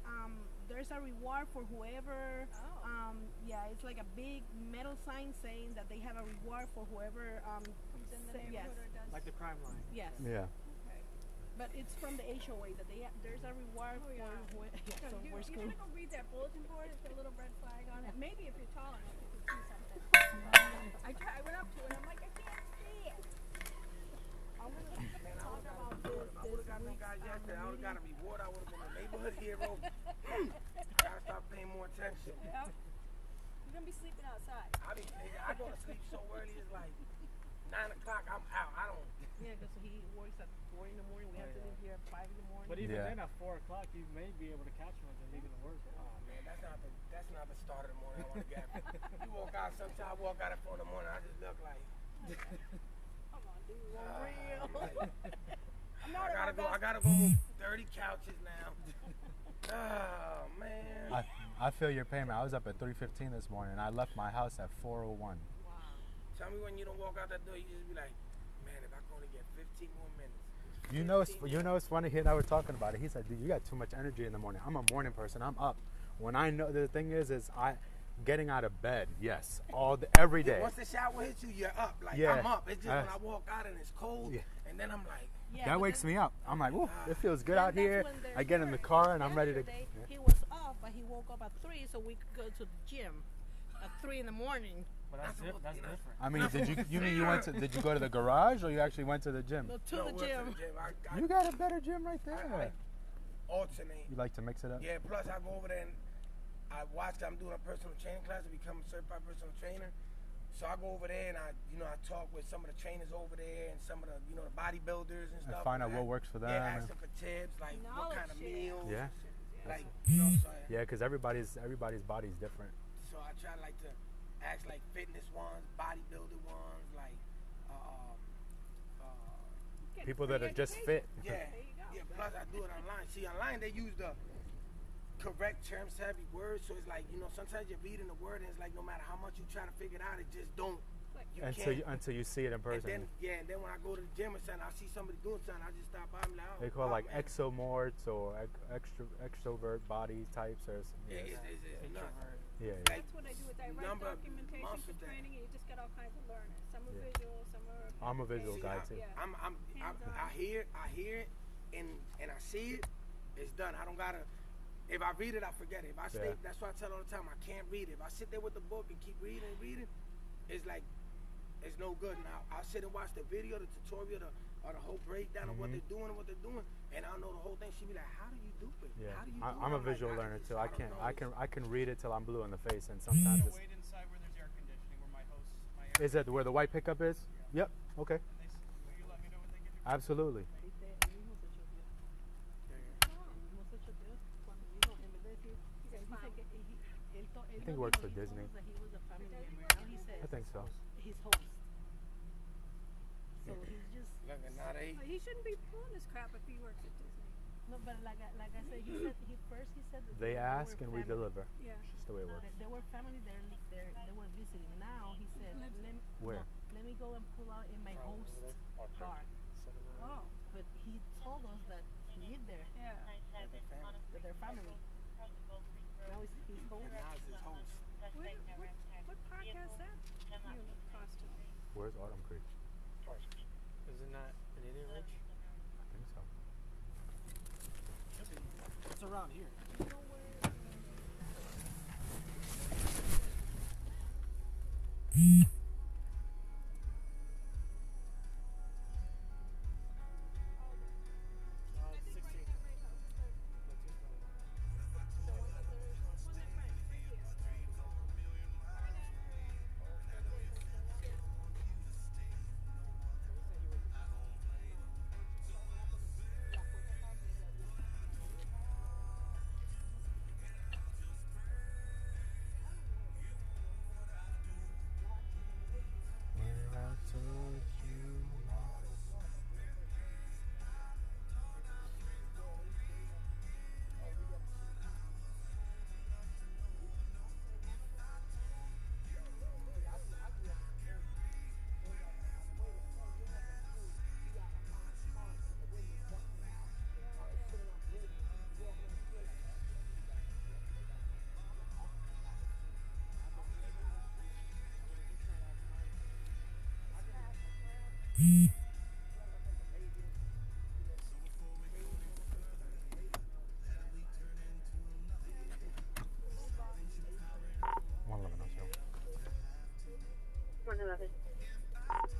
there's a reward for whoever. Oh. Yeah, it's like a big metal sign saying that they have a reward for whoever comes in the yes. neighborhood or does. Like the crime line. Yes. Yeah. Okay. But it's from the HOA that there's a reward Oh, yeah. for whoever. Yeah, so You we're school. gotta go read that bulletin board. It's got a little red flag on it. Maybe if you're tall enough, you can see something. I went up to it. I'm like, I can't see it. I'm gonna Man, talk about I would have got them guys yesterday. I would have got a reward. I would have been a neighborhood hero. Gotta start paying more attention. Yeah. You're gonna be sleeping outside. I go to sleep so early. It's like 9 o'clock. I'm out. I don't. Yeah, because he works at 4 in the morning. We have to leave here at 5 in the morning. But even Yeah. then, at 4 o'clock, you may be able to catch one and leaving to work. Oh man, that's not the start of the morning. I want to get. You walk out. Sometimes I walk out at 4 in the morning. I just look like. Come on, dude. real. I gotta go move 30 couches now. Oh man. I feel your pain, man. I was up at 3:15 this morning, and I left my house at 4:01. Tell me when you don't walk out that door, you just be like, man, if I can only get 15 more minutes. You know it's funny. He and I were talking about it. He said, "Dude, you got too much energy in the morning." I'm a morning person. I'm up. When I know the thing is getting out of bed. Yes, every day. Once the shower hits you, you're up. Like Yeah. I'm up. It's just when I walk out and it's cold, Yeah. and then I'm like, Yeah, That but wakes then- me up. I'm like, "Ooh, it feels good then out that's here." when there's I get in the work. car and I'm ready to. Yesterday, Yeah. He was up, but he woke up at 3 so we could go to the gym at 3 in the morning. But that's different. I mean, did you go to the garage or you actually went to the gym? No, to no, the we're gym. I You got a better gym right there. alternate. You like to mix it up? Yeah, plus I go over there and I'm doing a personal training class to become a certified personal trainer. So I go over there and I talk with some of the trainers over there and some of the, the bodybuilders and stuff. And find out what works for them. Yeah, asking for tips, like what kind of meals. Yeah. Like, Yeah, because everybody's body's different. So I try to ask like fitness ones, bodybuilder ones, like people that are just fit. Yeah. Yeah, plus I do it online. See, online they use the correct terms, heavy words, so it's like, sometimes you're reading the word and it's like no matter how much you try to figure it out, it just don't. Until you see it in person. And then when I go to the gym or something, I see somebody doing something, I just stop by and like, they call it like exomorphs or extrovert body types or it's nuts. Yeah. That's what I do with direct documentation for training, and you just get all kinds of learners. Some are visual, some are. I'm a visual guy too. Yeah. I hear it, and I see it. It's done. I don't gotta. If I read it, I forget it. If I stay, that's why I tell all the time I can't read it. If I sit there with the book and keep reading, it's like it's no good. Now I'll sit and watch the video, the tutorial, or the whole breakdown of what they're doing, and I'll know the whole thing. She'll be like, "How do you do it? Yeah, How do you do I'm a visual learner too. I can read it till I'm blue in the face, and sometimes it's. Wait inside where there's air conditioning, where my host, Is it where the white pickup is? Yep. Okay. Will you let me know when they get your Absolutely. I think he works for Disney. I think so. His host. So he's just. He shouldn't be pulling this crap if he works at Disney. No, but like I said, he said that They ask and we deliver. Yeah. It's just the way it works. They were family there. They were visiting. Now he said, Where? Let me go and pull out in my host car. Oh. But he told us that he lived there Yeah. with their family. Now he's home. Now it's his host. What park has that unit costume? Where's Autumn Creek? Isn't that an Indian Ridge? I think so. It's around here.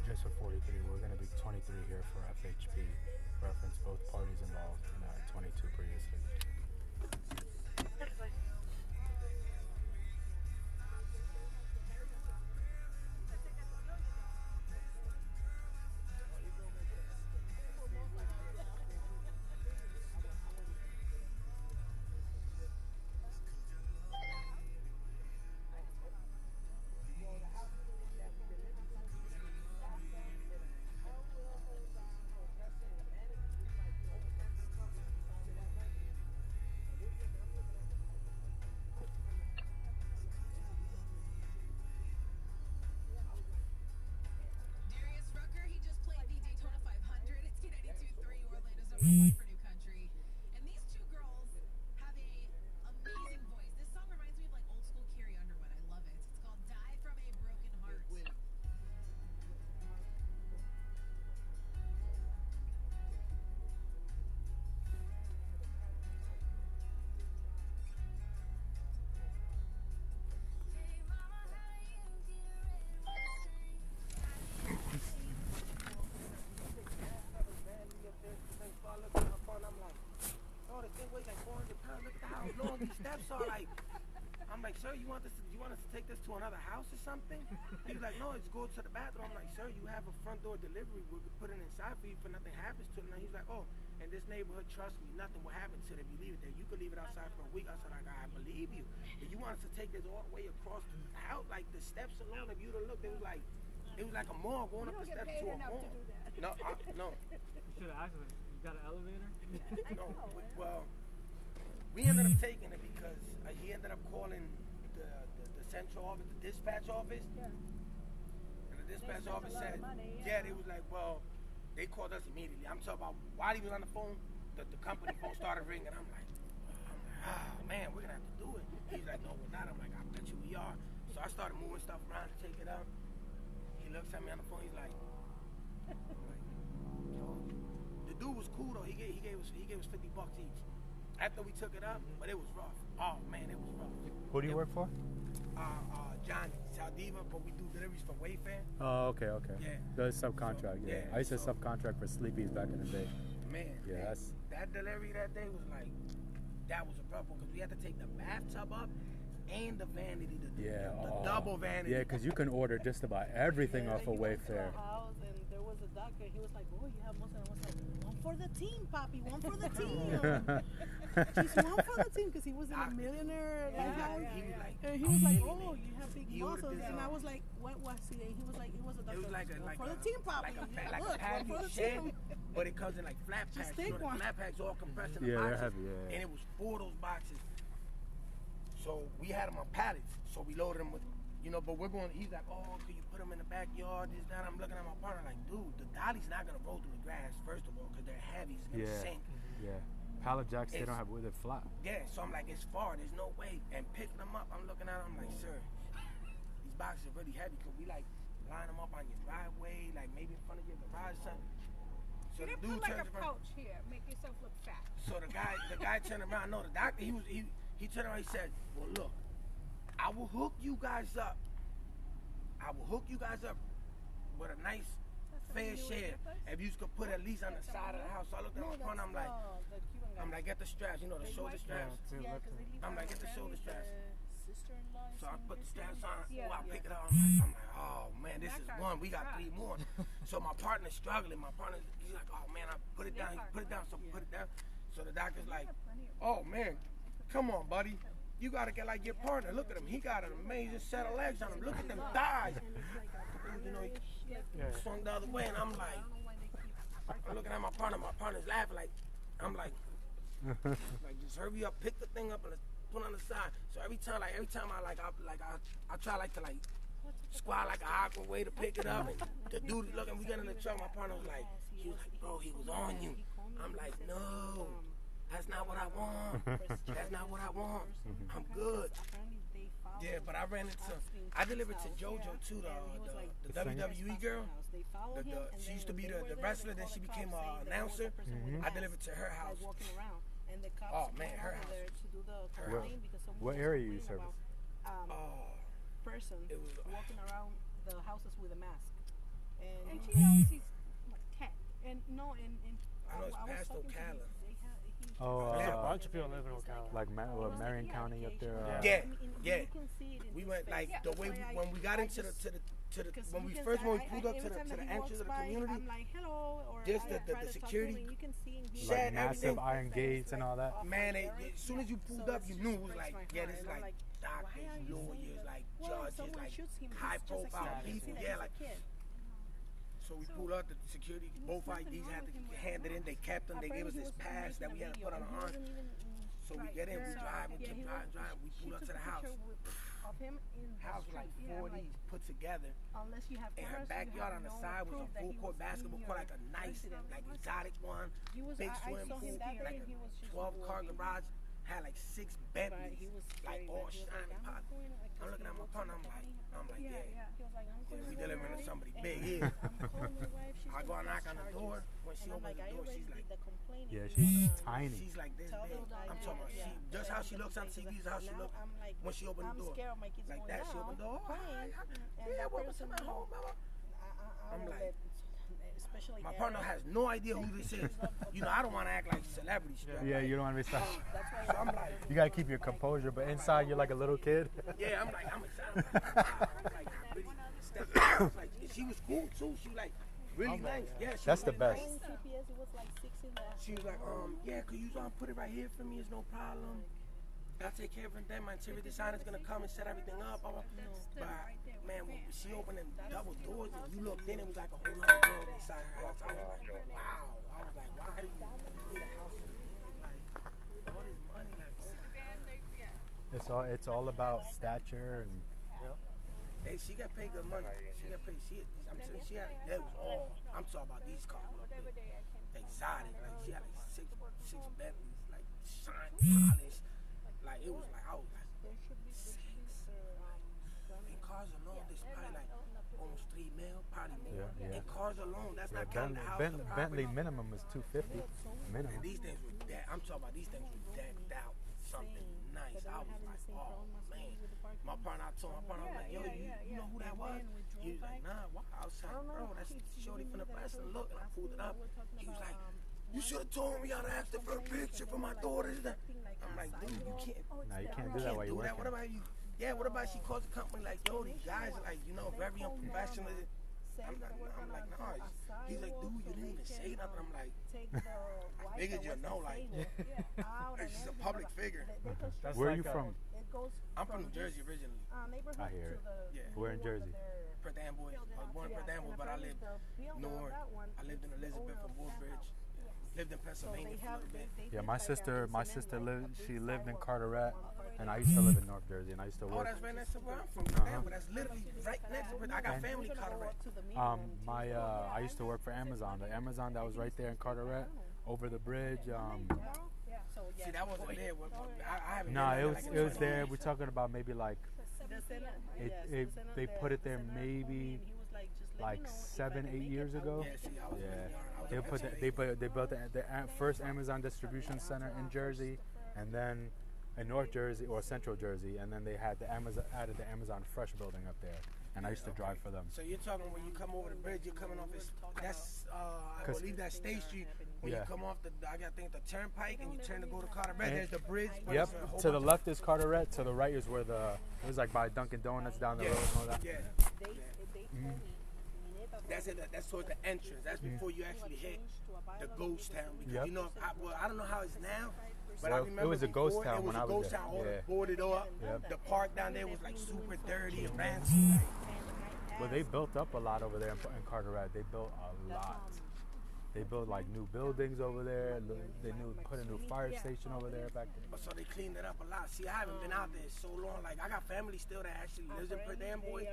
Just for 43, we're going to be 23 here for FHP. Reference both parties involved in 22 previously. Fight for New Country. And these two girls have a amazing voice. This song reminds me of like old school Carrie Underwood. I love it. It's called Die from a Broken Heart. Long these steps are like. I'm like, sir, you want us to take this to another house or something? He's like, no, just go to the bathroom. I'm like, sir, you have a front door delivery. We'll put it inside for you if nothing happens to it. And he's like, oh, in this neighborhood, trust me, nothing will happen to it if you leave it there. You could leave it outside for a week. I said, I believe you. If you want us to take this all the way across the house, like the steps alone, if you'd have looked, it was like a mall going up the steps to a mall. No, no. You should have asked him. You got an elevator? No, well, we ended up taking it because he ended up calling the central office, the dispatch office. Yeah. And the dispatch spent a office lot of said, money, yeah, yeah. they was like, well, they called us immediately. I'm talking about while he was on the phone, the company phone started ringing. I'm like, man, we're gonna have to do it. He's like, no, we're not. I'm like, I bet you we are. So I started moving stuff around to take it out. He looks at me on the phone. He's like, the dude was cool though. He gave us $50 each after we took it up, but it was rough. Oh man, it was rough. Who do you work for? Johnny Saldiva, but we do deliveries for Wayfair. Oh, okay. Yeah. That's subcontract. So, Yeah. yeah, I used to so- subcontract for Sleepy's back in the day. Man, Yeah, that's. that delivery that day was like, that was a rough one because we had to take the bathtub up and the vanity, the double vanity. Yeah, because you can order just about everything off of Wayfair. House and there was a doctor. He was like, "Oh, you have most," and I was like, "One for the team, Papi. One for the team." Just one for the team because he was in a millionaire house. He was like, And he was like, "Oh, you have big He ordered muscles," this, and I was like, "What was it?" And he was like, "It was a doctor." it was like one for a the team, Papi. like a Look, one patio for the shed, team. but it comes in like flat packs. take The one. flat packs all compressed in the Yeah, boxes. they're heavy. Yeah. And it was 4 of those boxes. So we had them on pallets. So we loaded them with, but we're going, he's like, oh, could you put them in the backyard, this, that. I'm looking at my partner like, dude, the dolly's not going to roll through the grass, first of all, because they're heavy. It's going to sink. Yeah. Pallet jacks, they It's- don't have with it flat. Yeah, so I'm like, it's far, there's no way. And picking them up, I'm looking at them, I'm like, sir, these boxes are really heavy. Could we like line them up on your driveway, like maybe in front of your garage or something? So You the didn't dude put like turns a around. pouch here, make yourself look fat. So the guy turned around. No, the doctor, he turned around. He said, well, look, I will hook you guys up. I will hook you guys up with a nice fair share if you could put at least on the side of the house. So I looked at my phone. I'm like, get the straps. You know, the shoulder straps. I'm like, get the shoulder straps. So I put the straps on. Yeah. I pick it up. I'm like, oh man, this is one. We got 3 more. So my partner's struggling. He's like, oh man, I put it down. He put it down. So put it down. So the doctor's like, oh man, come on, buddy. You gotta get like your partner. Look at him. He got an amazing set of legs on him. Look at them thighs. He swung the other way, and I'm like, I'm looking at my partner. My partner's laughing like, I'm like just hurry up, pick the thing up and let's put it on the side. So every time I try to squat like an awkward way to pick it up. And the dude is looking. We get in the truck. My partner was like, he was like, bro, he was on you. I'm like, no. That's not what I want. That's not what I want. I'm good. Yeah, but I delivered to JoJo too, the WWE girl. She used to be the wrestler, then she became an announcer. I delivered to her house. Oh man, her house. What area you service? Person It was- walking around the houses with a mask. And she knows he's what, 10. And no, and I know it's was past talking to Ocala. him. Oh, There's a Yeah. bunch of people living in Ocala. like Marion County up there. Yeah, yeah. You can see it in We his went face. like the way when we got into the when we Because first I- when we I- pulled up to every time the that he entrance of walks the by, community, I'm like, hello, or just I the try to talk to security him, and you can see him, he shed Like massive everything. iron gates and all that. man, as soon as you pulled So up, it's you just knew it was breaks like, my yeah, heart. this And is I'm like like, why doctors, are you saying lawyers, that? like Well, judges, someone like shoots him, high he's just a profile kid. You people. see that Yeah, he's a like kid. so we pulled up. The security, both IDs had to hand it in. They kept them. They gave us this pass that we had to put on our arm. So we get in, we drive, we keep driving. We pulled up to the house. Of him in the House was like street. 4 of Yeah, these put together. unless you have And her cameras, you backyard have on the no side was proof a that full he court was basketball in court, your like a nice, residence. like exotic one. He was, Big I swimming saw him pool, that day like and he was a just 12-car walking. garage. Had like 6 But Bentleys, he was like scary, all but he was shiny like, pot. I'm looking at my partner. I'm like, Yeah, yeah. yeah. He was like, I'm Yeah, calling we my delivering to wife, somebody and big I'm here. calling my wife, she's I go gonna and knock press on the charges. door. When she And I'm opens like, the I door, already she's did like, the complaining. Yeah, You're she's gonna tiny. she's like this tell big. them that I'm talking about yeah, she, just how she looks on TV is how she now looks I'm like, when she opened the door. I'm scared of my kids Like going that, out, she opened the door. crying, and Yeah, that welcome to person, my home, mama. I I'm will like- let, especially My Eric. partner has no idea who this is. You know, I don't want to act like celebrity stuff. Yeah, you don't want to be stuck. That's why So I'm like, You gotta keep your composure, but inside you're like a little kid. yeah, I'm excited. I'm like, I really stepped back. Like, she was cool too. She was like really nice. Yeah, she That's was the really best. nice. CPS, it was like 6 in the She was like, yeah, could you put it right here for me? It's no problem. I'll take care of everything. My interior designer's gonna come and set everything up. But man, when she opened them double doors and you looked in, it was like a whole other world inside her house. I was like, wow. I was like, why do you need a house like all this money? Like, It's all about stature and hey, she got paid good money. She got paid. I'm saying she had. That was all. I'm talking about these cars. Exotic. Like she had like six Bentleys, like shine, polished. Like it was like I was like 6. In cars alone, there's probably like almost 3 mil, probably more. Yeah. In cars alone, that's not counting the house. the Bentley property. minimum is 250 minimum. And these things were I'm talking about these things were decked out. Something nice. I was like, oh man. My partner, I told my partner, I was like, yo, you know who that was? He was like, nah, why? I was like, bro, that's Shorty from the past. And look, and I pulled it up. He was like, you should have told me I'd ask for a picture for my daughter. I'm like, dude, you can't. No, you can't do that while you're working. What about you? Yeah, what about she calls the company like, yo, these guys are like, you know, very unprofessional. I'm like, nah. He's like, dude, you didn't even say nothing. I'm like, I figured you know, like, she's a public figure. Where are you from? I'm from New Jersey originally. I hear it. Yeah. We're in Jersey. Perth Amboy. I was born in Perth Amboy, but I lived north. I lived in Elizabeth and Woodbridge. Lived in Pennsylvania for a little bit. Yeah, my sister lived in Carteret, and I used to live in North Jersey, and I used to Oh, work. that's right next to where I'm from. Perth Amboy. That's literally right next to Perth. I got family in Carteret. I used to work for Amazon. The Amazon that was right there in Carteret, over the bridge. See, that wasn't there. I haven't. No, been it there was like there. We're talking about maybe like they put it there maybe like 7, 8 years ago. Yeah, see, I was Yeah, they built the first Amazon distribution center in Jersey, and then in North Jersey or Central Jersey, and then they had added the Amazon Fresh building up there, and I used to drive for them. So you're talking when you come over the bridge, you're coming off this. That's I believe that's State Street. When you come off the the Turnpike and you turn to go to Carteret, there's the bridge. Yep. To the left is Carteret. To the right is where it was like by Dunkin' Donuts down the road and all that. Yeah. That's it. That's towards the entrance. That's before you actually hit the ghost town. Because you know, I don't know how it's now. But I remember it was a ghost town when I was there. It was a ghost there. town, all Yeah. boarded up. Yep. The park down there was like super dirty and rancy. Well, they built up a lot over there in Carteret. They built a lot. They built like new buildings over there. They put a new fire station over there back there. So they cleaned it up a lot. See, I haven't been out there so long. Like, I got family still that actually lives in Perth Amboy.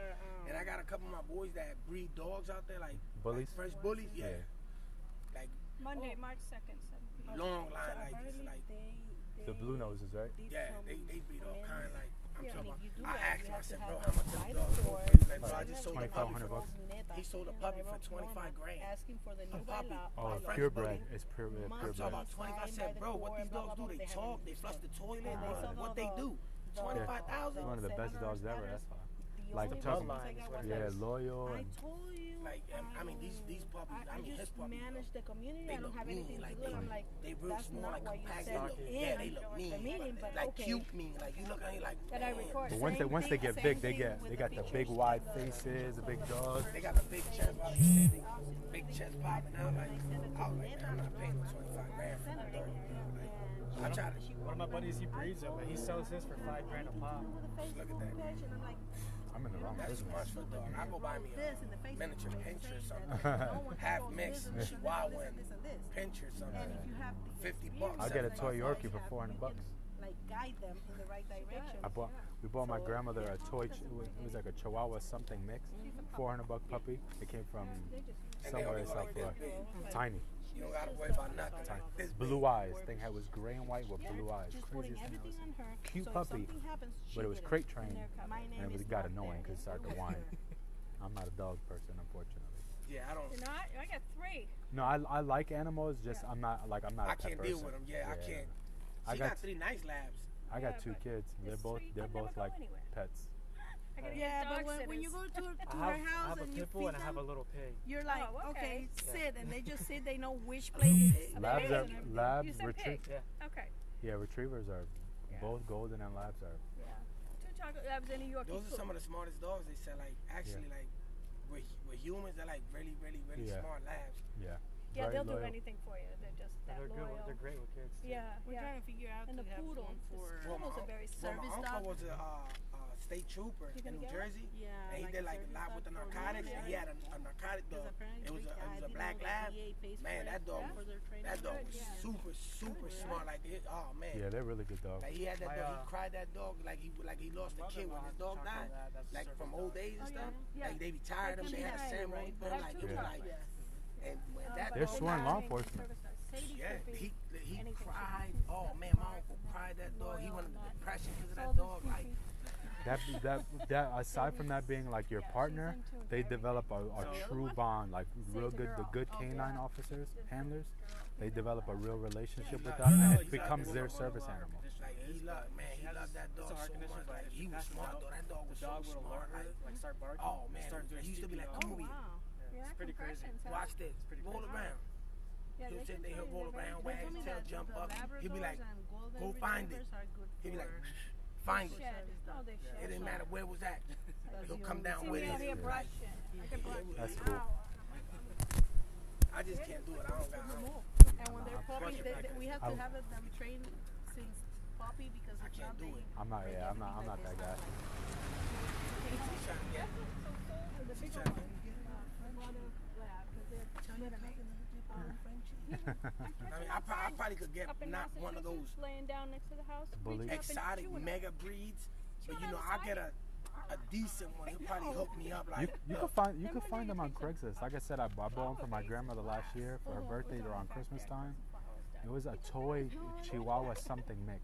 And I got a couple of my boys that breed dogs out there, like Bullies? Like French bullies. Yeah. Like Monday, March 2nd, 7 p.m. long line, like this, like The blue noses, right? yeah, they breed all kind. Like I'm talking about. you do I that, asked you him, I have said, to bro, have how much the is the dog? store. He's like, bro, I just sold a puppy for $25,000. He sold a puppy for 25 grand. Asking for the new puppy. Oh, French purebred. bully. It's purebred. I'm talking about 25. I said, bro, what these dogs do? They talk, they flush the toilet. What they do? 25,000. One of the best dogs ever. That's all. Like Like bloodline is what it yeah, is. loyal I and told you. Like, I mean, these puppies. I mean, his just puppies. manage the community. They I don't look have mean, anything like to do. I'm like, they real that's small, not like why you compact. said They look, in yeah, they look mean. the meeting, but Like okay. cute mean. Like you look at it like. That I man. record. but once they get big, they got the big wide faces, the big dogs. They got the big chest, like you said, big chest popping out. Like I was like, I'm not paying 25 grand for that dog. Like, I try to One of my buddies, he breeds them, but he sells his for $5 grand a pop. look at that. I'm in the wrong That's too business. much for a dog. I go buy me a miniature pincher or something, No half mix Chihuahua and pincher or something. $50. I'll get a toy $75. Yorkie for $400. Like guide them in the right direction. We bought my grandmother a toy. It was like a Chihuahua something mix, $400 puppy. It came from somewhere in South Florida. Tiny, You don't gotta worry about nothing. tiny. This big. Blue eyes. Thing had was gray and white with blue eyes. Just Craziest putting thing I everything ever on her. Cute so if puppy, something happens, she but it was get crate trained, My and name it is got not annoying there. because it started to whine. I'm not a dog person, unfortunately. Yeah, I don't. You know, I got 3. No, I like animals. Just I'm not a I pet can't person. deal with them. Yeah, I can't. I She got got 3 nice labs. I got Yeah, 2 but kids. They're it's both sweet, they're but never both go like anywhere. pets. I gotta Yeah, get but dog when you sitters. go to I her house have a and you pit bull feed and I have a them, little pig. you're like, Oh, okay, okay. sit, and they just sit. They know which place. Labs there are is and everything. labs You said pig. Okay. Yeah, retrievers are both golden and labs are. Yeah. 2 chocolate labs and a Yorkie Those poo. are some of the smartest dogs they sell. Like actually, like with humans, they're like really, really, really Yeah. smart labs. Yeah. Yeah, Very they'll do loyal. anything for you. They're just that They're loyal. good. They're great with kids. Too. Yeah, We're yeah. trying to figure out And to the have poodle. one for. The poodles are very Well, my Service uncle dog? was a state trooper You in gonna New get one? Jersey, Yeah, and he like did a like a service lot dog with the for narcotics, and he had a narcotic Because dog. apparently It was I a didn't black know that lab. VA pays Man, for that it dog, for their training. that dog Good, was yeah. super smart. Like, oh man, Yeah, they're really good dogs. like he had that My, dog. He cried that dog like he lost a kid when his dog died, like from old age and stuff. Yeah. Like they retired him. Like They had a kindergarten, ceremony right? for him. Like it was Yeah. like, Yes. and when that They're dog sworn died, law enforcement. Sadie yeah, could be he anything. cried. Oh man, my uncle cried that dog. He went into depression because of that Southern dog. Like. That aside from that being like your partner, they develop a true bond, like real good. The good canine officers, handlers, they develop a real relationship with them, and it becomes their service animal. Like he loved that dog so much. Like he was smart though. That dog was The dog so will smart. alert her, like start barking. Oh man, start doing he used to be like, CPR. "Come over here, Wow. Yeah, It's pretty crazy. compressions, huh? watch this, pretty roll crazy. around." Yeah, He'll they sit can there, tell he'll you roll they're around, very wag They his told me tail, that jump the up. He'll be like, Labradors and golden "Go find it." retrievers are good He'll be like, for "Find it." shed. Oh, they shed. It didn't matter where it was at. He'll come down See with me out here it. brushing. I can brush. That's cool. I just can't do it. I don't got. And when they're puppy, we have to have them trained since puppy because if can't not, do they. it. I'm not. Yeah, I'm not that guy. She's trying to get. The She's bigger trying to one. Mother lab, 'cause they're I mean, I probably could get up in not one of those Massachusetts, laying down next to the house. Bully. reaching up and exotic chewing on it. mega breeds, but you on know, the I side. get a decent one. He'll probably hook me up You like. you look, could find them on Craigslist. Like I said, I bought one for my grandmother last year for her birthday around Christmas time. It was a toy Chihuahua something mix,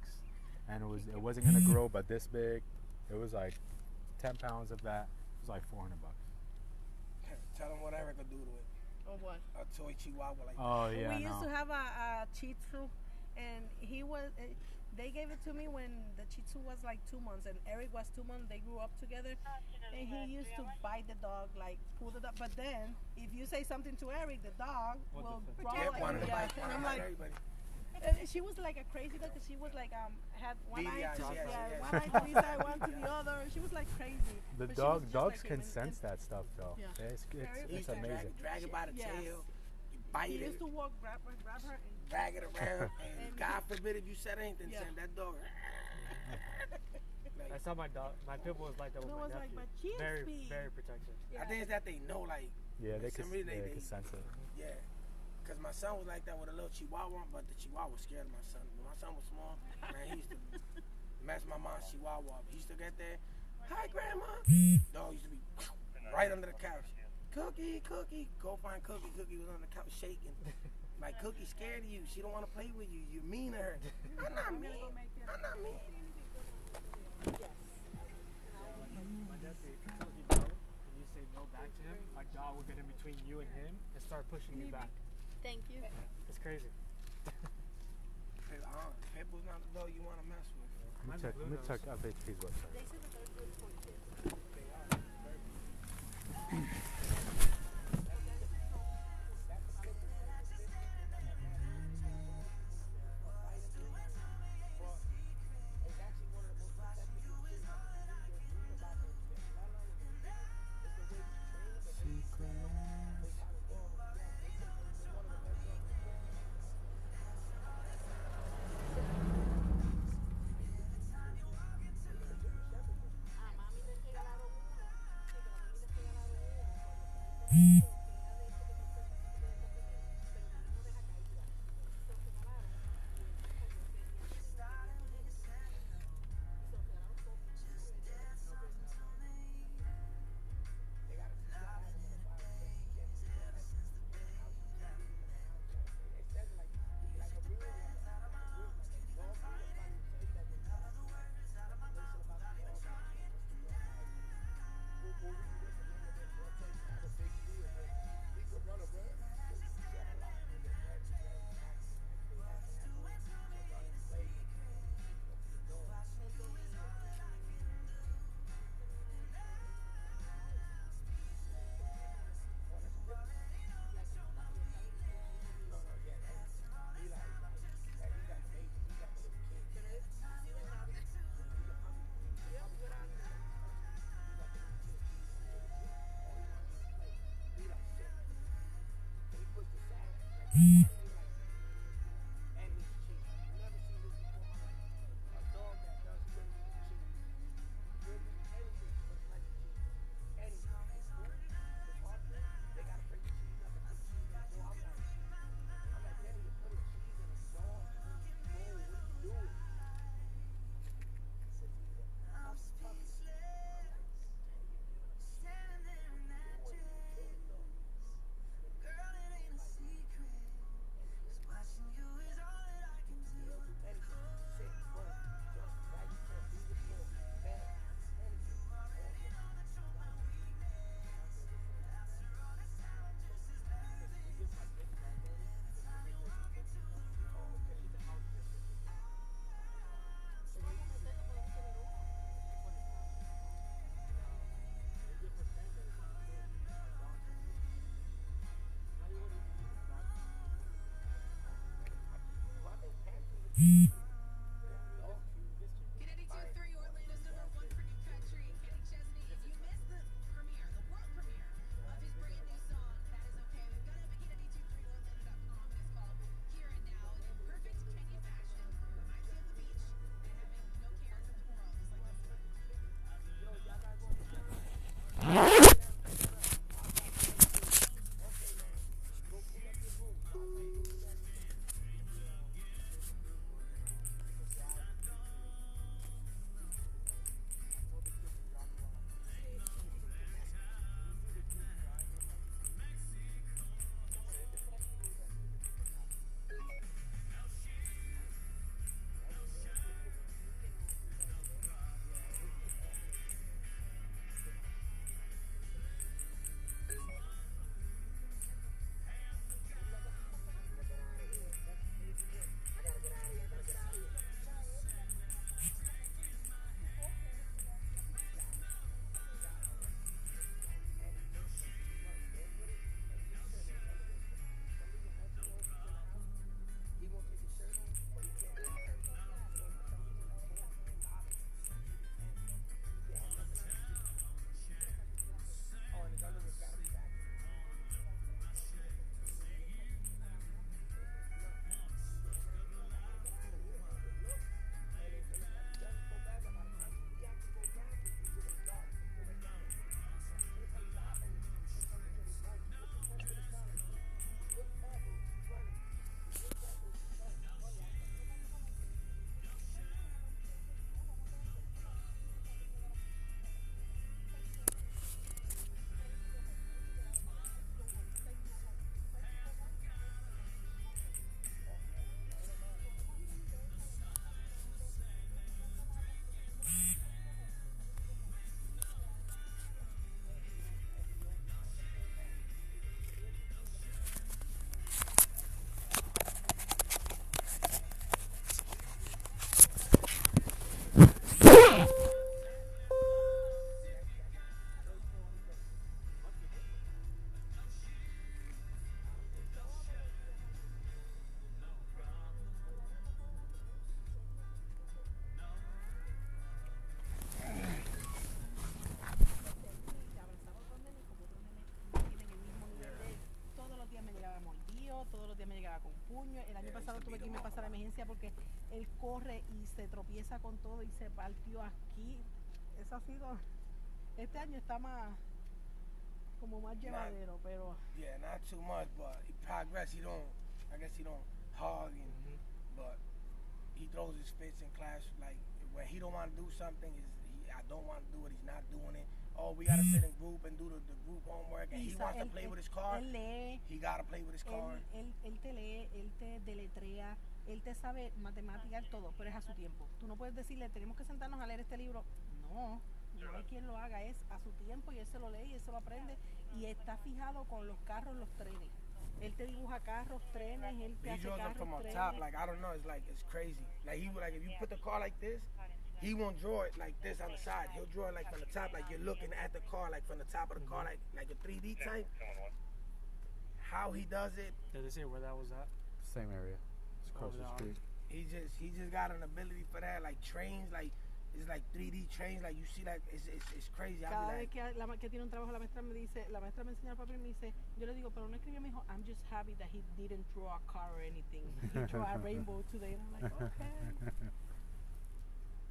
and it wasn't gonna grow but this big. It was like 10 pounds of that. It was like $400. Tell them what Erica do to it. Or what? A toy Chihuahua like. Oh yeah, We used no. to have a Shih Tzu, and he was. They gave it to me when the Shih Tzu was like 2 months, and Eric was 2 months. They grew up together, and he used to bite the dog, like pull the dog. But then, if you say something to Eric, the dog will growl Yeah, at one you. of Yeah. bite, And one I'm of like, everybody. and she was like a crazy dog, 'cause she was like had one Beady eye eyes, to yes. one eye to this side, one to the other. She was like crazy. The But she was just dogs like can him, and- sense that stuff though. Yeah. It's He it's used to amazing. drag it by the Yes. tail, you bite He it, used to walk, grab her, and drag it around, and God forbid if you said anything, Yeah. Sam, that dog. I saw my dog. My pit bull was like that with No, my it's like, nephew. but cheers, Very, speed. very protective. I think it's that they know, like, Yeah, they For can some reason, they they- can sense it. yeah. Because my son was like that with a little Chihuahua, but the Chihuahua was scared of my son. When my son was small, man, he used to mess my mom's Chihuahua up. He used to get there, hi, Grandma. Dog used to be right under the couch. Cookie, Cookie. Go find Cookie. Cookie was on the couch shaking. Like, Cookie's scared of you. She don't want to play with you. You're mean to her. I'm not mean. I'm not mean. My nephew, if you tell him no, and you say no back to him, my dog will get in between you and him and start pushing you back. Thank you. It's crazy. Pitbull's not the dog you want to mess with. Let me check FHP's website. They said that they're good for kids. K92.3, Orlando's #1 for new country. Kenny Chesney, if you missed the premiere, the world premiere of his brand new song, That Is Okay, we've got it up at K92.3Orlando.com. It is called Here and Now. And in perfect Kenya fashion, reminds you of the beach and having no cares in the world, just like this one. todos los días me llegaba con puño. El año pasado tuve que irme a pasar a emergencia porque él corre y se tropieza con todo y se partió aquí. Eso ha sido, este año está más, como más llevadero, pero... Yeah, not too much, but he progress. He don't, I guess he don't hug, and, but he throws his fits in class. Like, when he don't want to do something, I don't want to do it, he's not doing it. Oh, we gotta sit in group and do the group homework, and he wants to play with his car. Él lee, he gotta play with his car. Él te lee, él te deletrea, él te sabe matemáticas, todo, pero es a su tiempo. Tú no puedes decirle, tenemos que sentarnos a leer este libro. No, no hay quien lo haga, es a su tiempo y él se lo lee y él se lo aprende. Y está fijado con los carros, los trenes. Él te dibuja carros, trenes, él te hace carros, from on trenes. top, like, I don't know, it's crazy. Like, he would, like, if you put the car like this, he won't draw it like this on the side. He'll draw it like from the top, like you're looking at the car, like from the top of the car, like a 3D type. How he does it. Did they say where that was at? Same area. It's across the street. He just got an ability for that, like trains, like it's like 3D trains, like you see, like it's crazy. Cada vez que tiene un trabajo, la maestra me dice, la maestra me enseña el papel y me dice, yo le digo, pero no escribió, me dijo, I'm just happy that he didn't draw a car or anything. He drew a rainbow today, and I'm like, okay.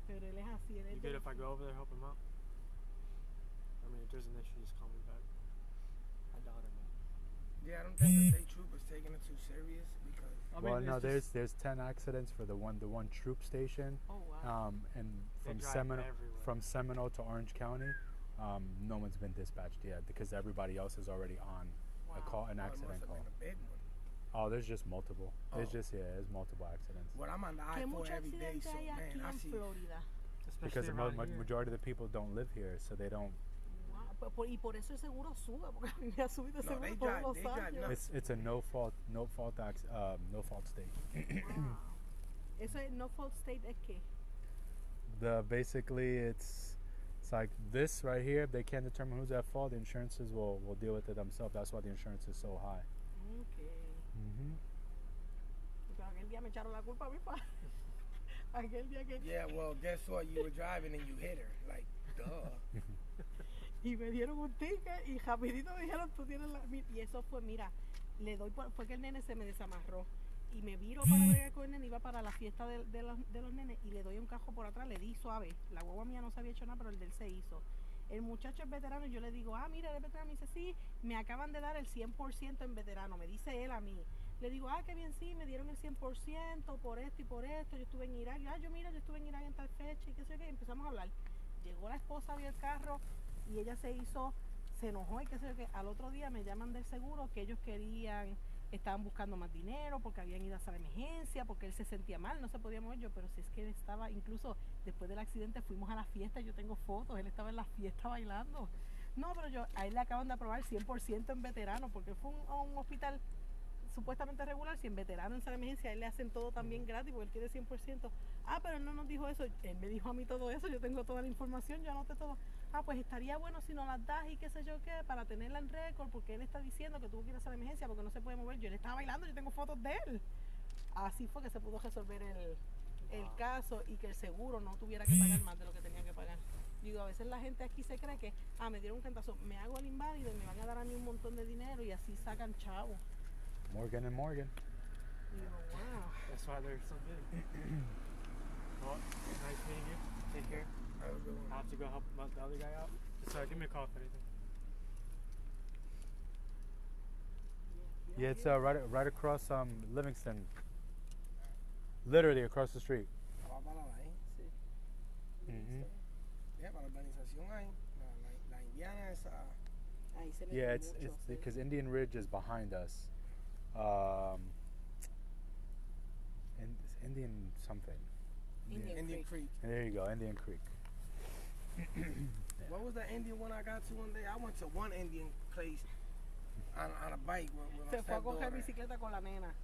Pero él es así, él You good if I go over there help him out? I mean, if there's an issue, just call me back. I doubt it, man. Yeah, I don't think the state troopers taking it too serious because. Well, no, there's 10 accidents for the one troop station. Oh wow. And from Seminole to Orange County, no one's been dispatched yet because everybody else is already on an accident call. A big one. Oh, there's just multiple. There's multiple accidents. Well, I'm on the I-4 every day, so man, I see. Because the majority of the people don't live here, so they don't. Wow. Y por eso el seguro sube, porque a mí me ha subido el seguro todos los años. It's a no fault state. Wow. Eso es no fault state es qué? Basically it's like this right here. If they can't determine who's at fault, the insurances will deal with it themselves. That's why the insurance is so high. Okay. Porque aquel día me echaron la culpa a mí. aquel día que... Yeah, well, guess what? You were driving and you hit her. Like, duh. Y me dieron un ticket y rapidito me dijeron, tú tienes la... Y eso fue, mira, le doy fue que el nene se me desamarró. Y me viro para bregar con el nene, iba para la fiesta de los nenes y le doy un cajo por atrás, le di suave. La guagua mía no se había hecho nada, pero el de él se hizo. El muchacho es veterano y yo le digo, mira, eres veterano. Me dice, sí, me acaban de dar el 100% en veterano, me dice él a mí. Le digo, qué bien, sí, me dieron el 100% por esto y por esto. Yo estuve en Irak, yo estuve en Irak en tal fecha y qué sé yo qué. Empezamos a hablar. Llegó la esposa, vio el carro y ella se enojó y qué sé yo qué. Al otro día me llaman del seguro que ellos estaban buscando más dinero porque habían ido a hacer emergencia, porque él se sentía mal, no se podía mover yo, pero si es que él estaba, incluso después del accidente fuimos a la fiesta, yo tengo fotos, él estaba en la fiesta bailando. No, pero a él le acaban de aprobar 100% en veterano, porque fue a un hospital supuestamente regular, si en veterano en sala de emergencia a él le hacen todo también gratis porque él tiene 100%. Pero él no nos dijo eso, él me dijo a mí todo eso, yo tengo toda la información, yo anoté todo. Pues estaría bueno si nos las das y qué sé yo qué, para tenerla en récord, porque él está diciendo que tuvo que ir a sala de emergencia porque no se puede mover. Yo le estaba bailando, yo tengo fotos de él. Así fue que se pudo resolver el caso y que el seguro no tuviera que pagar más de lo que tenía que pagar. Digo, a veces la gente aquí se cree que, me dieron un cantazo, me hago el inválido y me van a dar a mí un montón de dinero y así sacan chavo. Morgan and Morgan. Digo, wow. That's why they're so big. Well, nice meeting you. Take care. I have to go help the other guy out. So give me a call if anything. Yeah, it's right across Livingston. Literally across the street. Va para la Sí. Yeah, para la urbanización ahí. La indiana esa. Ahí se Yeah, mete it's mucho, sí. because Indian Ridge is behind us. And it's Indian something. Indian Creek. There you go, Indian Creek. What was the Indian one I got to one day? I went to one Indian place on a bike with my Se fue a coger stepdaughter. bicicleta con la nena.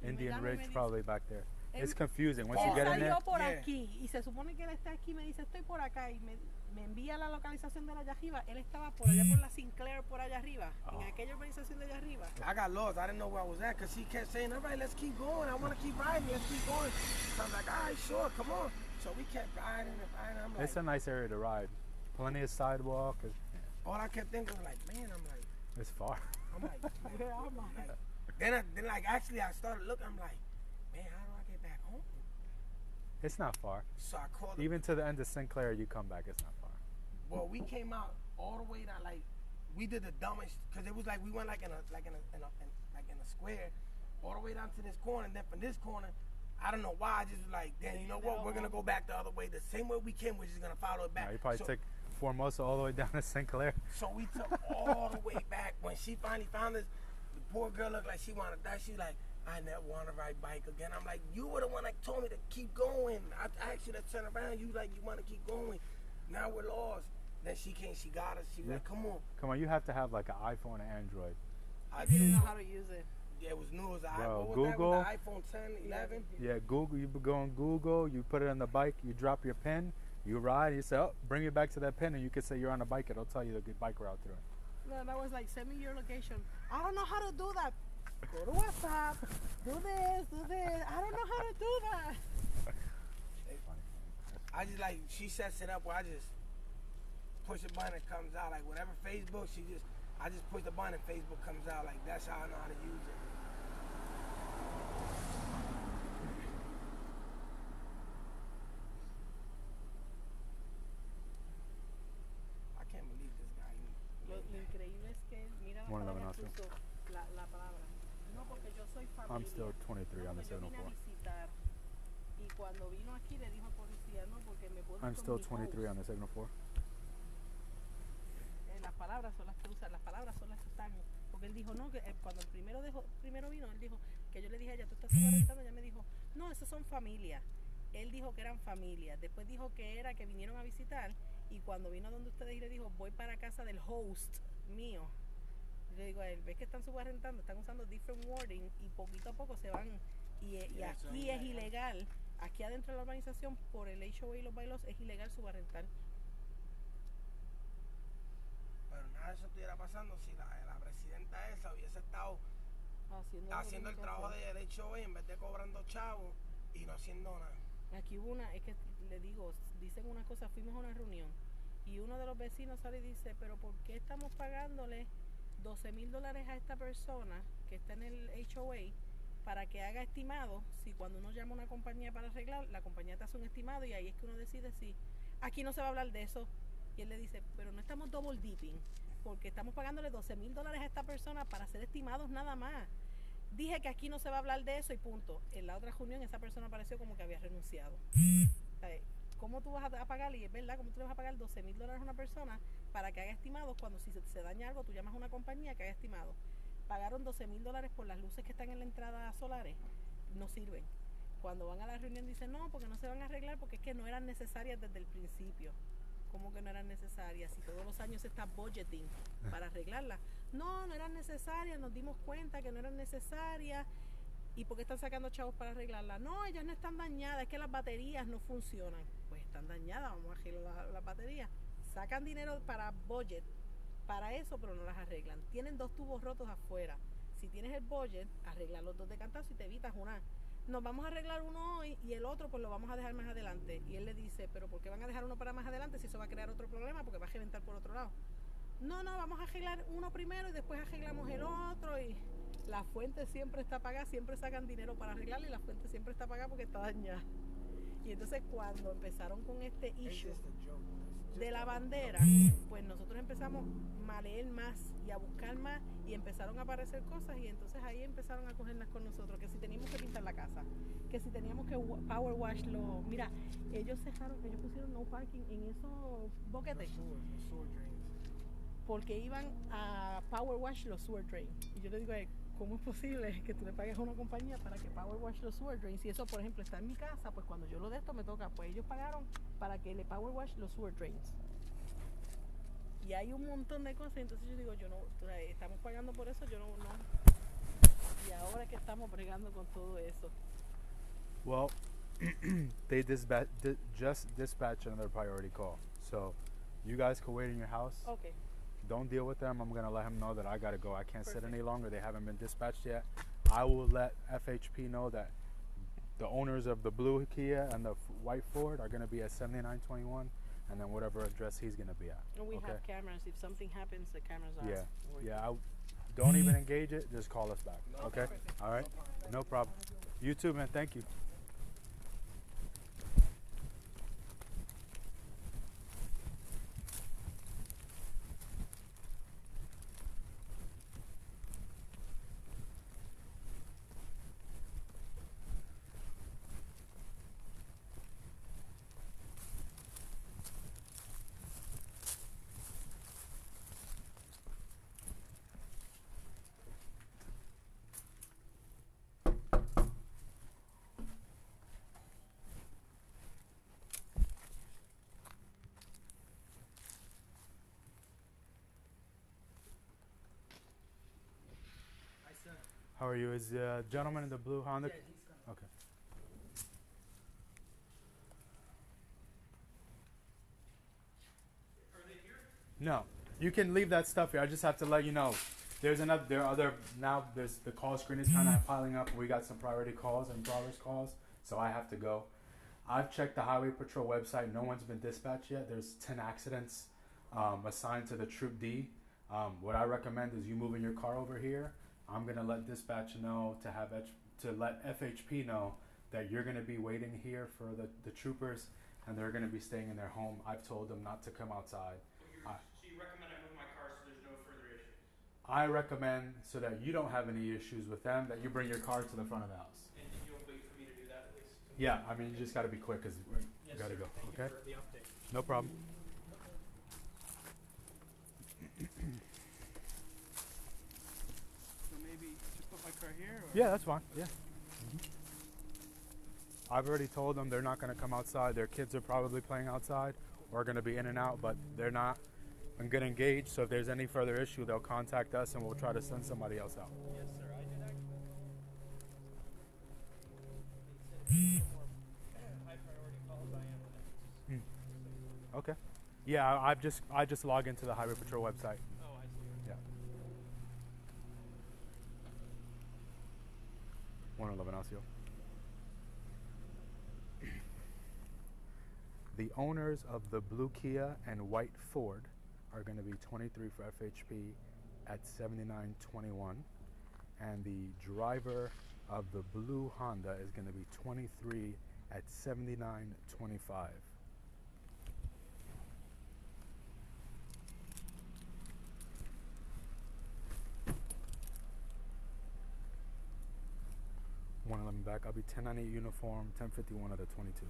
Y me Indian llama y me Ridge dice- probably back there. Él- It's confusing once Él you get in there. salió por Yeah. aquí y se supone que él está aquí y me dice estoy por acá y me envía la localización de allá arriba. Él estaba por allá por la Sinclair por allá arriba, en aquella urbanización de allá arriba. I got lost. I didn't know where I was at because she kept saying, all right, let's keep going. I want to keep riding. Let's keep going. So I was like, all right, sure, come on. So we kept riding and riding. I'm like, It's a nice area to ride. Plenty of sidewalk. all I kept thinking was like, man, It's far. I'm like, Yeah, I'm like- then like actually I started looking. I'm like, man, how do I get back home? It's not far. So I called. Even to the end of Sinclair, you come back. It's not far. Well, we came out all the way down. Like we did the dumbest because it was like we went like in a square, all the way down to this corner, and then from this corner, I don't know why I just was like, damn, you know what? We're gonna go back the other way, the same way we came. We're just gonna follow it back. Now, you probably so, took Formosa all the way down to Sinclair. So we took all the way back. When she finally found us, the poor girl looked like she wanted to die. She's like, I never want to ride bike again. I'm like, you were the one that told me to keep going. I asked you to turn around. You like, you want to keep going. Now we're lost. Then she came, she got us. She was like, come on. Come on, you have to have like an iPhone and Android. I I didn't do. know how to use it. Yeah, it was new. It was an Bro, what was Google. that? With the iPhone 10, 11. Yeah, Google. You go on Google. You put it on the bike. You drop your pin. You ride. You say, "Oh, bring it back to that pin," and you can say you're on a bike. It'll tell you the good bike route through it. No, that was like send me your location. I don't know how to do that. Go to WhatsApp. Do this. Do this. I don't know how to do that. I just like, she sets it up where I just push a button, it comes out. Like whatever Facebook, I just push the button and Facebook comes out. Like that's how I know how to use it. I can't believe this guy. Lo increíble es que mira la One palabra eleven que usó, la palabra. No, porque yo soy familia. I'm still 23 on the Yo vine a 704. visitar y cuando vino aquí le dijo al policía, no, porque me puedo ir I'm con still mi 23 on host. the 704. Las palabras son las que usan, las palabras son las que están. Porque él dijo, no, que cuando el primero vino, él dijo que yo le dije a ella, tú estás rentando, ella me dijo, no, esos son familias. Él dijo que eran familias. Después dijo que era que vinieron a visitar y cuando vino donde ustedes y le dijo, voy para casa del host mío. Yo digo a él, ves que están subarrendando, están usando different wording y poquito a poco se van. Y aquí es ilegal, aquí adentro de la urbanización, por el HOA y los bailos, es ilegal subarrentar. Pero nada de eso estuviera pasando si la presidenta esa hubiese estado haciendo el trabajo del HOA en vez de cobrando chavos y no haciendo nada. Aquí hubo una, es que le digo, dicen una cosa, fuimos a una reunión y uno de los vecinos sale y dice, pero ¿por qué estamos pagándole $12,000 a esta persona que está en el HOA para que haga estimado? Si cuando uno llama a una compañía para arreglar, la compañía te hace un estimado y ahí es que uno decide si aquí no se va a hablar de eso. Y él le dice, pero no estamos double dipping, porque estamos pagándole $12,000 a esta persona para hacer estimados nada más. Dije que aquí no se va a hablar de eso y punto. En la otra reunión esa persona pareció como que había renunciado. ¿Cómo tú vas a pagar? Y es verdad, ¿cómo tú le vas a pagar $12,000 a una persona para que haga estimados cuando si se daña algo tú llamas a una compañía que haga estimados? Pagaron $12,000 por las luces que están en la entrada solares, no sirven. Cuando van a la reunión dicen, no, porque no se van a arreglar porque es que no eran necesarias desde el principio. ¿Cómo que no eran necesarias? Si todos los años se está budgeting para arreglarlas. No, no eran necesarias, nos dimos cuenta que no eran necesarias. ¿Y por qué están sacando chavos para arreglarlas? No, ellas no están dañadas, es que las baterías no funcionan. Pues están dañadas, vamos a arreglar las baterías. Sacan dinero para budget, para eso, pero no las arreglan. Tienen 2 tubos rotos afuera. Si tienes el budget, arregla los 2 de cantazo y te evitas una. Nos vamos a arreglar uno hoy y el otro pues lo vamos a dejar más adelante. Y él le dice, pero ¿por qué van a dejar uno para más adelante si eso va a crear otro problema? Porque va a reventar por otro lado. No, vamos a arreglar uno primero y después arreglamos el otro. Y la fuente siempre está apagada, siempre sacan dinero para arreglarla y la fuente siempre está apagada porque está dañada. Y entonces cuando empezaron con este issue de la bandera, pues nosotros empezamos a leer más y a buscar más y empezaron a aparecer cosas y entonces ahí empezaron a cogerlas con nosotros, que si teníamos que pintar la casa, que si teníamos que power wash mira, ellos pusieron no parking en esos boquetes porque iban a power wash los sewer drains. Y yo le digo, ¿cómo es posible que tú le pagues a una compañía para que power wash los sewer drains? Si eso, por ejemplo, está en mi casa, pues cuando yo lo de esto me toca, pues ellos pagaron para que le power wash los sewer drains. Y hay un montón de cosas, entonces yo digo, estamos pagando por eso, yo no. Y ahora que estamos bregando con todo eso. Well, they just dispatched another priority call. So you guys can wait in your house. Okay. Don't deal with them. I'm going to let them know that I got to go. I can't sit Perfect. any longer. They haven't been dispatched yet. I will let FHP know that the owners of the blue Kia and the white Ford are going to be at 7921 and then whatever address he's going to be at. And we okay? have cameras. If something happens, the cameras are working. Don't even engage it. Just call us back. Okay? Perfect. All right? No problem. You too, man. Thank you. How are you? Is the gentleman in the blue Honda? Yeah, he's coming. Okay. Are they here? No. You can leave that stuff here. I just have to let you know. There's the call screen is kind of piling up. We got some priority calls and progress calls, so I have to go. I've checked the Highway Patrol website. No one's been dispatched yet. There's 10 accidents assigned to the Troop D. What I recommend is you moving your car over here. I'm gonna let dispatch know to let FHP know that you're gonna be waiting here for the troopers, and they're gonna be staying in their home. I've told them not to come outside. So you recommend I move my car so there's no further issues? I recommend, so that you don't have any issues with them, that you bring your car to the front of the house. And you'll wait for me to do that at least? Yeah, I mean, you just gotta be quick because we Yes, gotta sir. go. Thank Okay? you for the update. No problem. So maybe just put my car here? Or? Yeah, that's fine. Yeah. I've already told them they're not going to come outside. Their kids are probably playing outside or going to be in and out, but they're not going to engage. So if there's any further issue, they'll contact us and we'll try to send somebody else out. Yes, sir. I did actually. They said more high priority calls I am with them. Okay. Yeah, I just log into the Highway Patrol website. Oh, I see. Yeah. 111 Alcio. The owners of the blue Kia and white Ford are going to be 23 for FHP at 79.21, and the driver of the blue Honda is going to be 23 at 79.25. One of them back. I'll be 1098 uniform, 1051 of the 22.